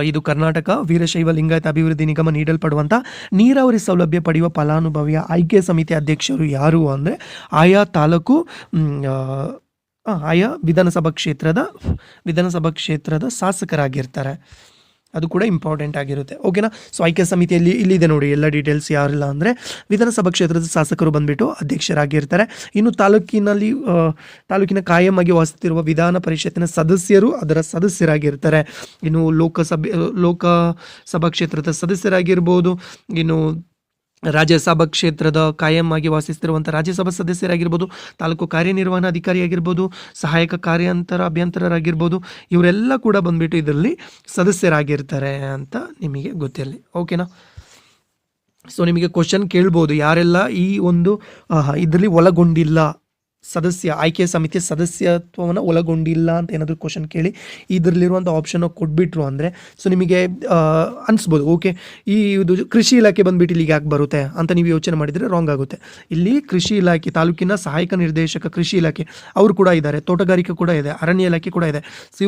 ಇದು ಕರ್ನಾಟಕ ವೀರಶೈವ ಲಿಂಗಾಯತ ಅಭಿವೃದ್ಧಿ ನಿಗಮ ನೀಡಲ್ಪಡುವಂಥ ನೀರಾವರಿ ಸೌಲಭ್ಯ ಪಡೆಯುವ ಫಲಾನುಭವಿಯ ಆಯ್ಕೆ ಸಮಿತಿ ಅಧ್ಯಕ್ಷರು ಯಾರು ಅಂದರೆ ಆಯಾ ತಾಲೂಕು ಆಯಾ ವಿಧಾನಸಭಾ ಕ್ಷೇತ್ರದ ಶಾಸಕರಾಗಿರ್ತಾರೆ. ಅದು ಕೂಡ ಇಂಪಾರ್ಟೆಂಟ್ ಆಗಿರುತ್ತೆ. ಓಕೆನಾ? ಸೊ ಆಯ್ಕೆ ಸಮಿತಿಯಲ್ಲಿ ಇಲ್ಲಿದೆ ನೋಡಿ ಎಲ್ಲ ಡೀಟೇಲ್ಸ್. ಯಾರಿಲ್ಲ ಅಂದರೆ ವಿಧಾನಸಭಾ ಕ್ಷೇತ್ರದ ಶಾಸಕರು ಬಂದುಬಿಟ್ಟು ಅಧ್ಯಕ್ಷರಾಗಿರ್ತಾರೆ. ಇನ್ನು ತಾಲೂಕಿನ ಕಾಯಂ ಆಗಿ ವಾಸಿಸುತ್ತಿರುವ ವಿಧಾನ ಪರಿಷತ್ತಿನ ಸದಸ್ಯರು ಅದರ ಸದಸ್ಯರಾಗಿರ್ತಾರೆ. ಇನ್ನು ಲೋಕಸಭಾ ಕ್ಷೇತ್ರದ ಸದಸ್ಯರಾಗಿರ್ಬೋದು, ಇನ್ನು ರಾಜ್ಯಸಭಾ ಕ್ಷೇತ್ರದ ಕಾಯಂ ಆಗಿ ವಾಸಿಸ್ತಿರುವಂಥ ರಾಜ್ಯಸಭಾ ಸದಸ್ಯರಾಗಿರ್ಬೋದು, ತಾಲೂಕು ಕಾರ್ಯನಿರ್ವಹಣಾಧಿಕಾರಿ ಆಗಿರ್ಬೋದು, ಸಹಾಯಕ ಅಭಿಯಂತರರಾಗಿರ್ಬೋದು, ಇವರೆಲ್ಲ ಕೂಡ ಬಂದುಬಿಟ್ಟು ಇದರಲ್ಲಿ ಸದಸ್ಯರಾಗಿರ್ತಾರೆ ಅಂತ ನಿಮಗೆ ಗೊತ್ತಿರಲಿ. ಓಕೆನಾ? ಸೊ ನಿಮಗೆ ಕ್ವಶನ್ ಕೇಳ್ಬೋದು, ಯಾರೆಲ್ಲ ಈ ಒಂದು ಇದರಲ್ಲಿ ಒಳಗೊಂಡಿಲ್ಲ, ಆಯ್ಕೆ ಸಮಿತಿಯ ಸದಸ್ಯತ್ವವನ್ನು ಒಳಗೊಂಡಿಲ್ಲ ಅಂತ ಏನಾದರೂ ಕ್ವಶನ್ ಕೇಳಿ ಇದರಲ್ಲಿರುವಂಥ ಆಪ್ಷನ್ ಕೊಟ್ಬಿಟ್ರು ಅಂದರೆ ಸೊ ನಿಮಗೆ ಅನಿಸ್ಬೋದು, ಓಕೆ ಇದು ಕೃಷಿ ಇಲಾಖೆ ಬಂದುಬಿಟ್ಟು ಇಲ್ಲಿಗೆ ಯಾಕೆ ಬರುತ್ತೆ ಅಂತ ನೀವು ಯೋಚನೆ ಮಾಡಿದರೆ ರಾಂಗ್ ಆಗುತ್ತೆ. ಇಲ್ಲಿ ಕೃಷಿ ಇಲಾಖೆ, ತಾಲೂಕಿನ ಸಹಾಯಕ ನಿರ್ದೇಶಕ ಕೃಷಿ ಇಲಾಖೆ ಅವರು ಕೂಡ ಇದ್ದಾರೆ, ತೋಟಗಾರಿಕೆ ಕೂಡ ಇದೆ, ಅರಣ್ಯ ಇಲಾಖೆ ಕೂಡ ಇದೆ. ಸೊ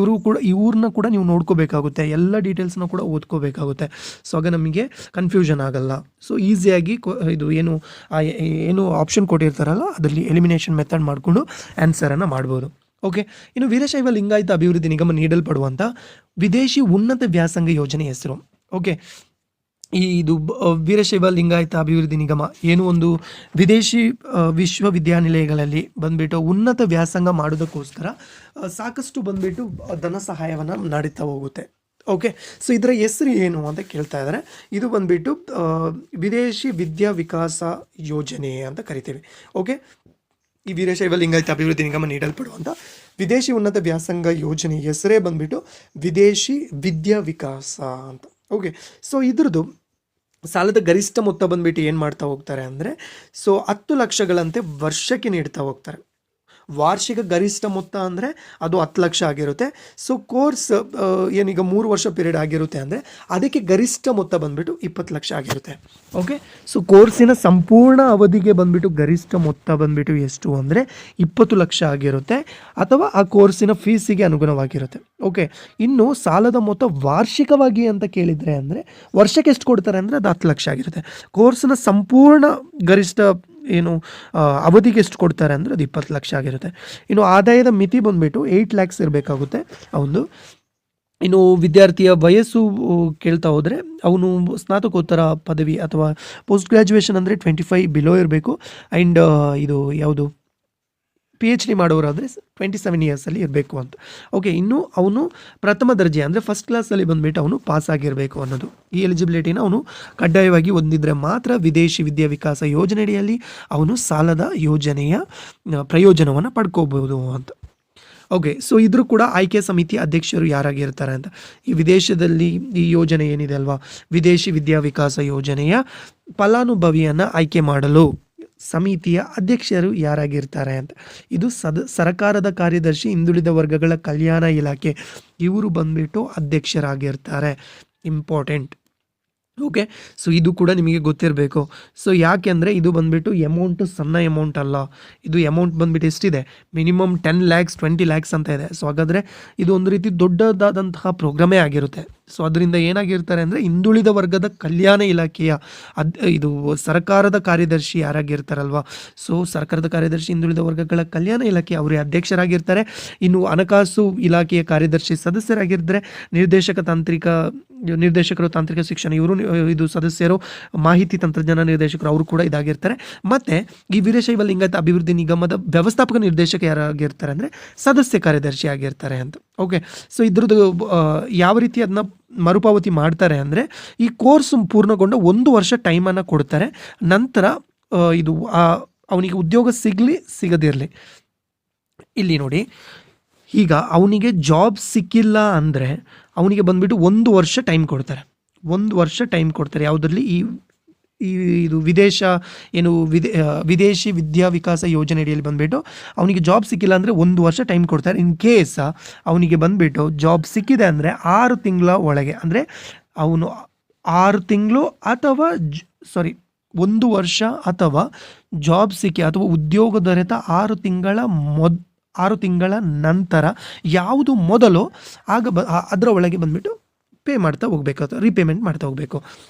ಇವ್ರನ್ನ ಕೂಡ ನೀವು ನೋಡ್ಕೋಬೇಕಾಗುತ್ತೆ, ಎಲ್ಲ ಡೀಟೇಲ್ಸ್ನ ಕೂಡ ಓದ್ಕೋಬೇಕಾಗುತ್ತೆ. ಸೊ ಆಗ ನಮಗೆ ಕನ್ಫ್ಯೂಷನ್ ಆಗಲ್ಲ. ಸೊ ಈಸಿಯಾಗಿ ಇದು ಏನು ಆಪ್ಷನ್ ಕೊಟ್ಟಿರ್ತಾರಲ್ಲ ಅದರಲ್ಲಿ ಎಲಿಮಿನೇಷನ್ ಮೆಥಡ್ ಮಾಡಿಕೊಂಡು ಆನ್ಸರನ್ನು ಮಾಡ್ಬೋದು. ಓಕೆ, ಇನ್ನು ವೀರಶೈವ ಲಿಂಗಾಯತ ಅಭಿವೃದ್ಧಿ ನಿಗಮ ನೀಡಲ್ಪಡುವಂಥ ವಿದೇಶಿ ಉನ್ನತ ವ್ಯಾಸಂಗ ಯೋಜನೆ ಹೆಸರು. ಓಕೆ, ಇದು ವೀರಶೈವ ಲಿಂಗಾಯತ ಅಭಿವೃದ್ಧಿ ನಿಗಮ ಏನು ಒಂದು ವಿದೇಶಿ ವಿಶ್ವವಿದ್ಯಾನಿಲಯಗಳಲ್ಲಿ ಬಂದ್ಬಿಟ್ಟು ಉನ್ನತ ವ್ಯಾಸಂಗ ಮಾಡೋದಕ್ಕೋಸ್ಕರ ಸಾಕಷ್ಟು ಬಂದ್ಬಿಟ್ಟು ಧನ ಸಹಾಯವನ್ನು ನೀಡುತ್ತಾ ಹೋಗುತ್ತೆ. ಓಕೆ, ಸೊ ಇದರ ಹೆಸರು ಏನು ಅಂತ ಕೇಳ್ತಾ ಇದ್ದಾರೆ. ಇದು ಬಂದ್ಬಿಟ್ಟು ವಿದೇಶಿ ವಿದ್ಯಾ ವಿಕಾಸ ಯೋಜನೆ ಅಂತ ಕರಿತೀವಿ. ಓಕೆ, ಈ ವೀರಶೈವ ಲಿಂಗಾಯತ ಅಭಿವೃದ್ಧಿ ನಿಗಮ ನೀಡಲ್ಪಡುವಂಥ ವಿದೇಶಿ ಉನ್ನತ ವ್ಯಾಸಂಗ ಯೋಜನೆ ಹೆಸರೇ ಬಂದ್ಬಿಟ್ಟು ವಿದೇಶಿ ವಿದ್ಯಾ ವಿಕಾಸ ಅಂತ. ಓಕೆ, ಸೊ ಇದ್ರದ್ದು ಸಾಲದ ಗರಿಷ್ಠ ಮೊತ್ತ ಬಂದ್ಬಿಟ್ಟು ಏನು ಮಾಡ್ತಾ ಹೋಗ್ತಾರೆ ಅಂದರೆ, ಸೊ 10 ಲಕ್ಷಗಳಂತೆ ವರ್ಷಕ್ಕೆ ನೀಡ್ತಾ ಹೋಗ್ತಾರೆ. ವಾರ್ಷಿಕ ಗರಿಷ್ಠ ಮೊತ್ತ ಅಂದರೆ ಅದು 10 ಲಕ್ಷ ಆಗಿರುತ್ತೆ. ಸೊ ಕೋರ್ಸ್ ಏನೀಗ 3 ವರ್ಷ ಪೀರಿಯಡ್ ಆಗಿರುತ್ತೆ ಅಂದರೆ ಅದಕ್ಕೆ ಗರಿಷ್ಠ ಮೊತ್ತ ಬಂದ್ಬಿಟ್ಟು 20 ಲಕ್ಷ ಆಗಿರುತ್ತೆ. ಓಕೆ, ಸೊ ಕೋರ್ಸಿನ ಸಂಪೂರ್ಣ ಅವಧಿಗೆ ಬಂದ್ಬಿಟ್ಟು ಗರಿಷ್ಠ ಮೊತ್ತ ಬಂದ್ಬಿಟ್ಟು ಎಷ್ಟು ಅಂದರೆ 20 ಲಕ್ಷ ಆಗಿರುತ್ತೆ, ಅಥವಾ ಆ ಕೋರ್ಸಿನ ಫೀಸಿಗೆ ಅನುಗುಣವಾಗಿರುತ್ತೆ. ಓಕೆ, ಇನ್ನು ಸಾಲದ ಮೊತ್ತ ವಾರ್ಷಿಕವಾಗಿ ಅಂತ ಕೇಳಿದರೆ ಅಂದರೆ ವರ್ಷಕ್ಕೆ ಎಷ್ಟು ಕೊಡ್ತಾರೆ ಅಂದರೆ ಅದು 10 ಲಕ್ಷ ಆಗಿರುತ್ತೆ. ಕೋರ್ಸಿನ ಸಂಪೂರ್ಣ ಗರಿಷ್ಠ ಏನು ಅವಧಿಗೆ ಎಷ್ಟು ಕೊಡ್ತಾರೆ ಅಂದರೆ ಅದು 20 ಲಕ್ಷ ಆಗಿರುತ್ತೆ. ಇನ್ನು ಆದಾಯದ ಮಿತಿ ಬಂದುಬಿಟ್ಟು 8 ಲ್ಯಾಕ್ಸ್ ಇರಬೇಕಾಗುತ್ತೆ ಅವನು. ಇನ್ನು ವಿದ್ಯಾರ್ಥಿಯ ವಯಸ್ಸು ಕೇಳ್ತಾ ಹೋದರೆ ಅವನು ಸ್ನಾತಕೋತ್ತರ ಪದವಿ ಅಥವಾ ಪೋಸ್ಟ್ ಗ್ರ್ಯಾಜುಯೇಷನ್ ಅಂದರೆ 25 ಬಿಲೋ ಇರಬೇಕು. ಆ್ಯಂಡ್ ಇದು ಯಾವುದು PhD ಮಾಡೋರಾದರೆ 27 ಇಯರ್ಸಲ್ಲಿ ಇರಬೇಕು ಅಂತ. ಓಕೆ, ಇನ್ನು ಅವನು ಪ್ರಥಮ ದರ್ಜೆ ಅಂದರೆ ಫಸ್ಟ್ ಕ್ಲಾಸಲ್ಲಿ ಬಂದುಬಿಟ್ಟು ಅವನು ಪಾಸ್ ಆಗಿರಬೇಕು ಅನ್ನೋದು. ಈ ಎಲಿಜಿಬಿಲಿಟಿನ ಅವನು ಕಡ್ಡಾಯವಾಗಿ ಹೊಂದಿದ್ರೆ ಮಾತ್ರ ವಿದೇಶಿ ವಿದ್ಯಾ ವಿಕಾಸ ಯೋಜನೆಯಡಿಯಲ್ಲಿ ಅವನು ಸಾಲದ ಯೋಜನೆಯ ಪ್ರಯೋಜನವನ್ನು ಪಡ್ಕೋಬೋದು ಅಂತ. ಓಕೆ, ಸೊ ಇದ್ರೂ ಕೂಡ ಆಯ್ಕೆ ಸಮಿತಿ ಅಧ್ಯಕ್ಷರು ಯಾರಾಗಿರ್ತಾರೆ ಅಂತ, ಈ ವಿದೇಶದಲ್ಲಿ ಈ ಯೋಜನೆ ಏನಿದೆ ಅಲ್ವಾ, ವಿದೇಶಿ ವಿದ್ಯಾ ವಿಕಾಸ ಯೋಜನೆಯ ಫಲಾನುಭವಿಯನ್ನು ಆಯ್ಕೆ ಮಾಡಲು ಸಮಿತಿಯ ಅಧ್ಯಕ್ಷರು ಯಾರಾಗಿರ್ತಾರೆ ಅಂತ, ಇದು ಸರ್ಕಾರದ ಕಾರ್ಯದರ್ಶಿ, ಹಿಂದುಳಿದ ವರ್ಗಗಳ ಕಲ್ಯಾಣ ಇಲಾಖೆ, ಇವರು ಬಂದ್ಬಿಟ್ಟು ಅಧ್ಯಕ್ಷರಾಗಿರ್ತಾರೆ. ಇಂಪಾರ್ಟೆಂಟ್. ಓಕೆ, ಸೊ ಇದು ಕೂಡ ನಿಮಗೆ ಗೊತ್ತಿರಬೇಕು. ಸೊ ಯಾಕೆ ಅಂದರೆ ಇದು ಬಂದುಬಿಟ್ಟು ಅಮೌಂಟು ಸಣ್ಣ ಅಮೌಂಟ್ ಅಲ್ಲ. ಇದು ಅಮೌಂಟ್ ಬಂದುಬಿಟ್ಟು ಎಷ್ಟಿದೆ, ಮಿನಿಮಮ್ 10 ಲ್ಯಾಕ್ಸ್ 20 ಲ್ಯಾಕ್ಸ್ ಅಂತ ಇದೆ. ಸೊ ಹಾಗಾದರೆ ಇದು ಒಂದು ರೀತಿ ದೊಡ್ಡದಾದಂತಹ ಪ್ರೋಗ್ರಾಮೇ ಆಗಿರುತ್ತೆ. ಸೊ ಅದರಿಂದ ಏನಾಗಿರ್ತಾರೆ ಅಂದರೆ ಹಿಂದುಳಿದ ವರ್ಗದ ಕಲ್ಯಾಣ ಇಲಾಖೆಯ ಇದು ಸರ್ಕಾರದ ಕಾರ್ಯದರ್ಶಿ ಯಾರಾಗಿರ್ತಾರಲ್ವ, ಸೊ ಸರ್ಕಾರದ ಕಾರ್ಯದರ್ಶಿ ಹಿಂದುಳಿದ ವರ್ಗಗಳ ಕಲ್ಯಾಣ ಇಲಾಖೆ ಅವರೇ ಅಧ್ಯಕ್ಷರಾಗಿರ್ತಾರೆ. ಇನ್ನು ಹಣಕಾಸು ಇಲಾಖೆಯ ಕಾರ್ಯದರ್ಶಿ ಸದಸ್ಯರಾಗಿರ್ತಾರೆ. ನಿರ್ದೇಶಕರು ತಾಂತ್ರಿಕ ಶಿಕ್ಷಣ ಇವರು ಇದು ಸದಸ್ಯರು. ಮಾಹಿತಿ ತಂತ್ರಜ್ಞಾನ ನಿರ್ದೇಶಕರು ಅವರು ಕೂಡ ಇದಾಗಿರ್ತಾರೆ. ಮತ್ತು ಈ ವೀರಶೈವ ಲಿಂಗಾಯತ ಅಭಿವೃದ್ಧಿ ನಿಗಮದ ವ್ಯವಸ್ಥಾಪಕ ನಿರ್ದೇಶಕ ಯಾರಾಗಿರ್ತಾರೆ ಅಂದರೆ ಸದಸ್ಯ ಕಾರ್ಯದರ್ಶಿ ಆಗಿರ್ತಾರೆ ಅಂತ. ಓಕೆ, ಸೊ ಇದ್ರದ್ದು ಯಾವ ರೀತಿ ಅದನ್ನ ಮರುಪಾವತಿ ಮಾಡ್ತಾರೆ ಅಂದರೆ, ಈ ಕೋರ್ಸ್ ಪೂರ್ಣಗೊಂಡ 1 ವರ್ಷ ಟೈಮನ್ನು ಕೊಡ್ತಾರೆ. ನಂತರ ಇದು ಅವನಿಗೆ ಉದ್ಯೋಗ ಸಿಗದಿರಲಿ, ಇಲ್ಲಿ ನೋಡಿ, ಈಗ ಅವನಿಗೆ ಜಾಬ್ ಸಿಕ್ಕಿಲ್ಲ ಅಂದರೆ ಅವನಿಗೆ ಬಂದುಬಿಟ್ಟು 1 ವರ್ಷ ಟೈಮ್ ಕೊಡ್ತಾರೆ. 1 ವರ್ಷ ಟೈಮ್ ಕೊಡ್ತಾರೆ ಯಾವುದರಲ್ಲಿ, ಇದು ವಿದೇಶಿ ವಿದ್ಯಾ ವಿಕಾಸ ಯೋಜನೆ ಅಡಿಯಲ್ಲಿ ಬಂದುಬಿಟ್ಟು ಅವನಿಗೆ ಜಾಬ್ ಸಿಕ್ಕಿಲ್ಲ ಅಂದರೆ 1 ವರ್ಷ ಟೈಮ್ ಕೊಡ್ತಾರೆ. ಇನ್ ಕೇಸ್ ಅವನಿಗೆ ಬಂದುಬಿಟ್ಟು ಜಾಬ್ ಸಿಕ್ಕಿದೆ ಅಂದರೆ 6 ತಿಂಗಳ ಒಳಗೆ, ಅಂದರೆ ಅವನು 6 ತಿಂಗಳು ಅಥವಾ 1 ವರ್ಷ ಅಥವಾ ಜಾಬ್ ಸಿಕ್ಕಿ ಅಥವಾ ಉದ್ಯೋಗ ದೊರೆತ 6 ತಿಂಗಳ ನಂತರ ಯಾವುದು ಮೊದಲು ಆಗ ಅದರ ಒಳಗೆ ಬಂದುಬಿಟ್ಟು ಪೇ ಮಾಡ್ತಾ ಹೋಗ್ಬೇಕು ಅಥವಾ ರೀಪೇಮೆಂಟ್ ಮಾಡ್ತಾ ಹೋಗಬೇಕು.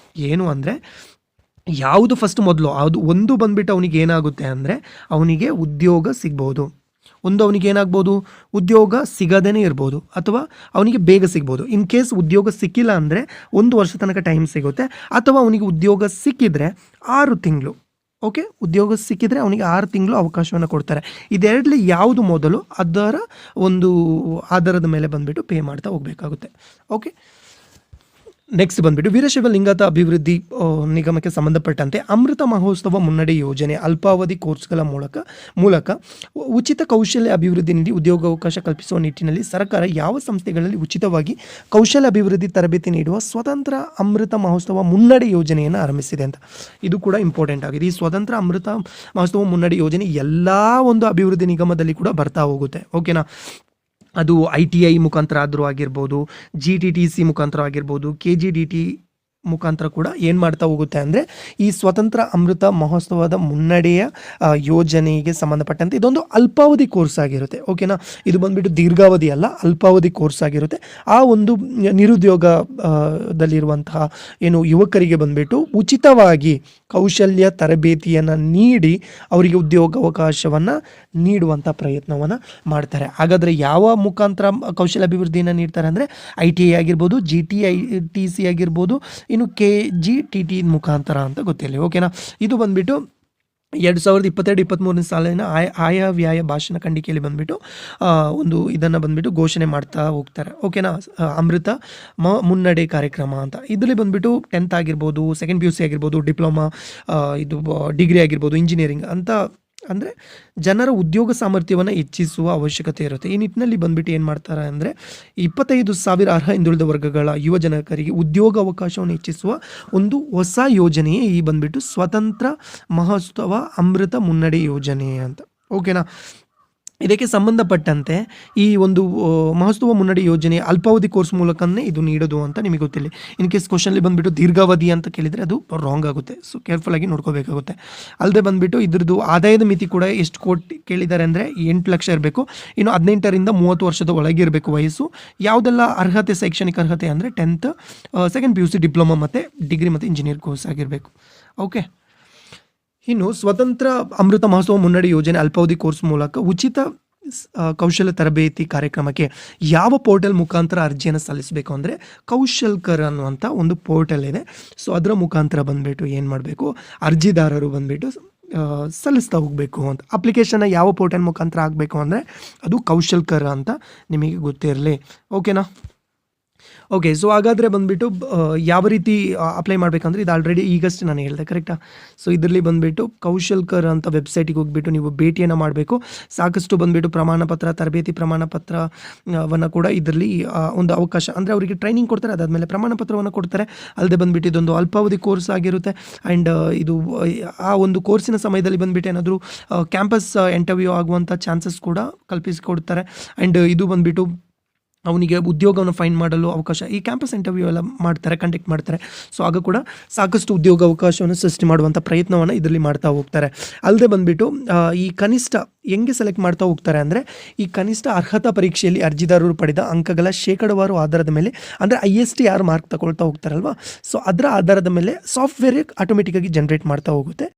ಏನು ಅಂದರೆ ಯಾವುದು ಫಸ್ಟ್ ಮೊದಲು ಅದು ಒಂದು ಬಂದುಬಿಟ್ಟು ಅವನಿಗೆ ಏನಾಗುತ್ತೆ ಅಂದರೆ ಅವನಿಗೆ ಉದ್ಯೋಗ ಸಿಗ್ಬೋದು. ಅವನಿಗೆ ಏನಾಗ್ಬೋದು, ಉದ್ಯೋಗ ಸಿಗದೇ ಇರ್ಬೋದು ಅಥವಾ ಅವನಿಗೆ ಬೇಗ ಸಿಗ್ಬೋದು. ಇನ್ ಕೇಸ್ ಉದ್ಯೋಗ ಸಿಕ್ಕಿಲ್ಲ ಅಂದರೆ 1 ವರ್ಷ ತನಕ ಟೈಮ್ ಸಿಗುತ್ತೆ, ಅಥವಾ ಅವನಿಗೆ ಉದ್ಯೋಗ ಸಿಕ್ಕಿದ್ರೆ 6 ತಿಂಗಳು. ಓಕೆ, ಉದ್ಯೋಗ ಸಿಕ್ಕಿದ್ರೆ ಅವನಿಗೆ 6 ತಿಂಗಳು ಅವಕಾಶವನ್ನು ಕೊಡ್ತಾರೆ. ಇದೆರಡಲ್ಲಿ ಯಾವುದು ಮೊದಲು ಅದರ ಒಂದು ಆಧಾರದ ಮೇಲೆ ಬಂದುಬಿಟ್ಟು ಪೇ ಮಾಡ್ತಾ ಹೋಗಬೇಕಾಗುತ್ತೆ. ಓಕೆ, ನೆಕ್ಸ್ಟ್ ಬಂದುಬಿಟ್ಟು ವೀರಶೈವ ಲಿಂಗಾಯತ ಅಭಿವೃದ್ಧಿ ನಿಗಮಕ್ಕೆ ಸಂಬಂಧಪಟ್ಟಂತೆ ಅಮೃತ ಮಹೋತ್ಸವ ಮುನ್ನಡೆ ಯೋಜನೆ ಅಲ್ಪಾವಧಿ ಕೋರ್ಸ್ಗಳ ಮೂಲಕ ಉಚಿತ ಕೌಶಲ್ಯ ಅಭಿವೃದ್ಧಿ ನೀಡಿ ಉದ್ಯೋಗಾವಕಾಶ ಕಲ್ಪಿಸುವ ನಿಟ್ಟಿನಲ್ಲಿ ಸರ್ಕಾರ ಯಾವ ಸಂಸ್ಥೆಗಳಲ್ಲಿ ಉಚಿತವಾಗಿ ಕೌಶಲ್ಯ ಅಭಿವೃದ್ಧಿ ತರಬೇತಿ ನೀಡುವ ಸ್ವತಂತ್ರ ಅಮೃತ ಮಹೋತ್ಸವ ಮುನ್ನಡೆ ಯೋಜನೆಯನ್ನು ಆರಂಭಿಸಿದೆ ಅಂತ. ಇದು ಕೂಡ ಇಂಪಾರ್ಟೆಂಟ್ ಆಗಿದೆ. ಈ ಸ್ವತಂತ್ರ ಅಮೃತ ಮಹೋತ್ಸವ ಮುನ್ನಡೆ ಯೋಜನೆ ಎಲ್ಲ ಒಂದು ಅಭಿವೃದ್ಧಿ ನಿಗಮದಲ್ಲಿ ಕೂಡ ಬರ್ತಾ ಹೋಗುತ್ತೆ. ಓಕೆನಾ, ಅದು ITI ಮುಖಾಂತರ ಆದರೂ ಆಗಿರ್ಬೋದು, GTTC ಮುಖಾಂತರ ಆಗಿರ್ಬೋದು, KGDT ಮುಖಾಂತರ ಕೂಡ ಏನು ಮಾಡ್ತಾ ಹೋಗುತ್ತೆ ಅಂದರೆ ಈ ಸ್ವತಂತ್ರ ಅಮೃತ ಮಹೋತ್ಸವದ ಮುನ್ನಡೆಯ ಯೋಜನೆಗೆ ಸಂಬಂಧಪಟ್ಟಂತೆ ಇದೊಂದು ಅಲ್ಪಾವಧಿ ಕೋರ್ಸ್ ಆಗಿರುತ್ತೆ. ಓಕೆನಾ, ಇದು ಬಂದುಬಿಟ್ಟು ದೀರ್ಘಾವಧಿ ಅಲ್ಲ, ಅಲ್ಪಾವಧಿ ಕೋರ್ಸ್ ಆಗಿರುತ್ತೆ. ಆ ಒಂದು ನಿರುದ್ಯೋಗದಲ್ಲಿರುವಂತಹ ಏನು ಯುವಕರಿಗೆ ಬಂದುಬಿಟ್ಟು ಉಚಿತವಾಗಿ ಕೌಶಲ್ಯ ತರಬೇತಿಯನ್ನು ನೀಡಿ ಅವರಿಗೆ ಉದ್ಯೋಗಾವಕಾಶವನ್ನು ನೀಡುವಂಥ ಪ್ರಯತ್ನವನ್ನು ಮಾಡ್ತಾರೆ. ಹಾಗಾದರೆ ಯಾವ ಮುಖಾಂತರ ಕೌಶಲ್ಯ ಅಭಿವೃದ್ಧಿಯನ್ನು ನೀಡ್ತಾರೆ ಅಂದರೆ ITI ಆಗಿರ್ಬೋದು, GTITC ಆಗಿರ್ಬೋದು, ಇನ್ನು KGTT ಮುಖಾಂತರ ಅಂತ ಗೊತ್ತಿಲ್ಲ. ಓಕೆನಾ. ಇದು ಬಂದುಬಿಟ್ಟು 2022-23 ಸಾಲಿನ ಆಯವ್ಯಯ ಭಾಷಣ ಖಂಡಿಕೆಯಲ್ಲಿ ಬಂದುಬಿಟ್ಟು ಒಂದು ಇದನ್ನು ಬಂದುಬಿಟ್ಟು ಘೋಷಣೆ ಮಾಡ್ತಾ ಹೋಗ್ತಾರೆ. ಓಕೆನಾ. ಅಮೃತ ಮುನ್ನಡೆ ಕಾರ್ಯಕ್ರಮ ಅಂತ. ಇದರಲ್ಲಿ ಬಂದುಬಿಟ್ಟು 10th ಆಗಿರ್ಬೋದು, ಸೆಕೆಂಡ್ PUC ಆಗಿರ್ಬೋದು, ಡಿಪ್ಲೊಮಾ, ಇದು ಡಿಗ್ರಿ ಆಗಿರ್ಬೋದು, ಇಂಜಿನಿಯರಿಂಗ್ ಅಂತ ಅಂದರೆ ಜನರ ಉದ್ಯೋಗ ಸಾಮರ್ಥ್ಯವನ್ನು ಹೆಚ್ಚಿಸುವ ಅವಶ್ಯಕತೆ ಇರುತ್ತೆ. ಈ ನಿಟ್ಟಿನಲ್ಲಿ ಬಂದುಬಿಟ್ಟು ಏನು ಮಾಡ್ತಾರೆ ಅಂದರೆ 25,000 ಅರ್ಹ ಹಿಂದುಳಿದ ವರ್ಗಗಳ ಯುವ ಜನಕರಿಗೆ ಉದ್ಯೋಗ ಅವಕಾಶವನ್ನು ಹೆಚ್ಚಿಸುವ ಒಂದು ಹೊಸ ಯೋಜನೆಯೇ ಈ ಬಂದುಬಿಟ್ಟು ಸ್ವತಂತ್ರ ಮಹೋತ್ಸವ ಅಮೃತ ಮುನ್ನಡೆ ಯೋಜನೆ ಅಂತ. ಓಕೆನಾ. ಇದಕ್ಕೆ ಸಂಬಂಧಪಟ್ಟಂತೆ ಈ ಒಂದು ಮಹೋತ್ಸವ ಮುನ್ನಡೆ ಯೋಜನೆ ಅಲ್ಪಾವಧಿ ಕೋರ್ಸ್ ಮೂಲಕನೇ ಇದು ನೀಡೋದು ಅಂತ ನಿಮಗೆ ಗೊತ್ತಿಲ್ಲ. ಇನ್ ಕೇಸ್ ಕ್ವಶನಲ್ಲಿ ಬಂದುಬಿಟ್ಟು ದೀರ್ಘಾವಧಿ ಅಂತ ಕೇಳಿದರೆ ಅದು ರಾಂಗ್ ಆಗುತ್ತೆ. ಸೊ ಕೇರ್ಫುಲ್ಲಾಗಿ ನೋಡ್ಕೋಬೇಕಾಗುತ್ತೆ. ಅಲ್ಲದೆ ಬಂದುಬಿಟ್ಟು ಇದ್ರದ್ದು ಆದಾಯದ ಮಿತಿ ಕೂಡ ಎಷ್ಟು ಕೋಟಿ ಕೇಳಿದ್ದಾರೆ ಅಂದರೆ 8 ಲಕ್ಷ ಇರಬೇಕು. ಇನ್ನು 18ರಿಂದ 30 ವರ್ಷದ ಒಳಗೆ ಇರಬೇಕು ವಯಸ್ಸು. ಯಾವುದೆಲ್ಲ ಅರ್ಹತೆ, ಶೈಕ್ಷಣಿಕ ಅರ್ಹತೆ ಅಂದರೆ 10th, ಸೆಕೆಂಡ್ PUC, ಡಿಪ್ಲೊಮಾ ಮತ್ತು ಡಿಗ್ರಿ ಮತ್ತು ಇಂಜಿನಿಯರ್ ಕೋರ್ಸ್ ಆಗಿರಬೇಕು. ಓಕೆ. ಇನ್ನು ಸ್ವತಂತ್ರ ಅಮೃತ ಮಹೋತ್ಸವ ಮುನ್ನಡೆ ಯೋಜನೆ ಅಲ್ಪಾವಧಿ ಕೋರ್ಸ್ ಮೂಲಕ ಉಚಿತ ಕೌಶಲ್ಯ ತರಬೇತಿ ಕಾರ್ಯಕ್ರಮಕ್ಕೆ ಯಾವ ಪೋರ್ಟಲ್ ಮುಖಾಂತರ ಅರ್ಜಿಯನ್ನು ಸಲ್ಲಿಸಬೇಕು ಅಂದರೆ ಕೌಶಲ್ಕರ್ ಅನ್ನುವಂಥ ಒಂದು ಪೋರ್ಟಲ್ ಇದೆ. ಸೊ ಅದರ ಮುಖಾಂತರ ಬಂದುಬಿಟ್ಟು ಏನು ಮಾಡಬೇಕು, ಅರ್ಜಿದಾರರು ಬಂದುಬಿಟ್ಟು ಸಲ್ಲಿಸ್ತಾ ಹೋಗಬೇಕು ಅಂತ. ಅಪ್ಲಿಕೇಶನ್ನ ಯಾವ ಪೋರ್ಟಲ್ ಮುಖಾಂತರ ಆಗಬೇಕು ಅಂದರೆ ಅದು ಕೌಶಲ್ಕರ್ ಅಂತ ನಿಮಗೆ ಗೊತ್ತಿರಲಿ. ಓಕೆನಾ. ಓಕೆ. ಸೊ ಹಾಗಾದರೆ ಬಂದುಬಿಟ್ಟು ಯಾವ ರೀತಿ ಅಪ್ಲೈ ಮಾಡಬೇಕಂದ್ರೆ ಇದು ಆಲ್ರೆಡಿ ಈಗಷ್ಟೇ ನಾನು ಹೇಳಿದೆ, ಕರೆಕ್ಟಾ. ಸೊ ಇದರಲ್ಲಿ ಬಂದುಬಿಟ್ಟು ಕೌಶಲ್ಕರ್ ಅಂತ ವೆಬ್ಸೈಟಿಗೆ ಹೋಗಿಬಿಟ್ಟು ನೀವು ಭೇಟಿಯನ್ನು ಮಾಡಬೇಕು. ಸಾಕಷ್ಟು ಬಂದುಬಿಟ್ಟು ಪ್ರಮಾಣಪತ್ರ, ತರಬೇತಿ ಪ್ರಮಾಣಪತ್ರವನ್ನು ಕೂಡ ಇದರಲ್ಲಿ ಒಂದು ಅವಕಾಶ ಅಂದರೆ ಅವರಿಗೆ ಟ್ರೈನಿಂಗ್ ಕೊಡ್ತಾರೆ, ಅದಾದಮೇಲೆ ಪ್ರಮಾಣಪತ್ರವನ್ನು ಕೊಡ್ತಾರೆ. ಅಲ್ಲದೆ ಬಂದುಬಿಟ್ಟು ಇದೊಂದು ಅಲ್ಪಾವಧಿ ಕೋರ್ಸ್ ಆಗಿರುತ್ತೆ. ಆ್ಯಂಡ್ ಇದು ಆ ಒಂದು ಕೋರ್ಸಿನ ಸಮಯದಲ್ಲಿ ಬಂದುಬಿಟ್ಟು ಏನಾದರೂ ಕ್ಯಾಂಪಸ್ ಇಂಟರ್ವ್ಯೂ ಆಗುವಂಥ ಚಾನ್ಸಸ್ ಕೂಡ ಕಲ್ಪಿಸಿಕೊಡ್ತಾರೆ. ಆ್ಯಂಡ್ ಇದು ಬಂದುಬಿಟ್ಟು ಅವನಿಗೆ ಉದ್ಯೋಗವನ್ನು ಫೈಂಡ್ ಮಾಡಲು ಅವಕಾಶ, ಈ ಕ್ಯಾಂಪಸ್ ಇಂಟರ್ವ್ಯೂ ಎಲ್ಲ ಮಾಡ್ತಾರೆ, ಕಂಡಕ್ಟ್ ಮಾಡ್ತಾರೆ. ಸೊ ಆಗ ಕೂಡ ಸಾಕಷ್ಟು ಉದ್ಯೋಗ ಅವಕಾಶವನ್ನು ಸೃಷ್ಟಿ ಮಾಡುವಂಥ ಪ್ರಯತ್ನವನ್ನು ಇದರಲ್ಲಿ ಮಾಡ್ತಾ ಹೋಗ್ತಾರೆ. ಅಲ್ಲದೆ ಬಂದುಬಿಟ್ಟು ಈ ಕನಿಷ್ಠ ಹೆಂಗೆ ಸೆಲೆಕ್ಟ್ ಮಾಡ್ತಾ ಹೋಗ್ತಾರೆ ಅಂದರೆ ಈ ಕನಿಷ್ಠ ಅರ್ಹತಾ ಪರೀಕ್ಷೆಯಲ್ಲಿ ಅರ್ಜಿದಾರರು ಪಡೆದ ಅಂಕಗಳ ಶೇಕಡಾವಾರು ಆಧಾರದ ಮೇಲೆ ಅಂದರೆ IST ಯಾರು ಮಾರ್ಕ್ ತಗೊಳ್ತಾ ಹೋಗ್ತಾರಲ್ವ, ಸೊ ಅದರ ಆಧಾರದ ಮೇಲೆ ಸಾಫ್ಟ್ವೇರ್ ಆಟೋಮೆಟಿಕ್ಕಾಗಿ ಜನ್ರೇಟ್ ಮಾಡ್ತಾ ಹೋಗುತ್ತೆ.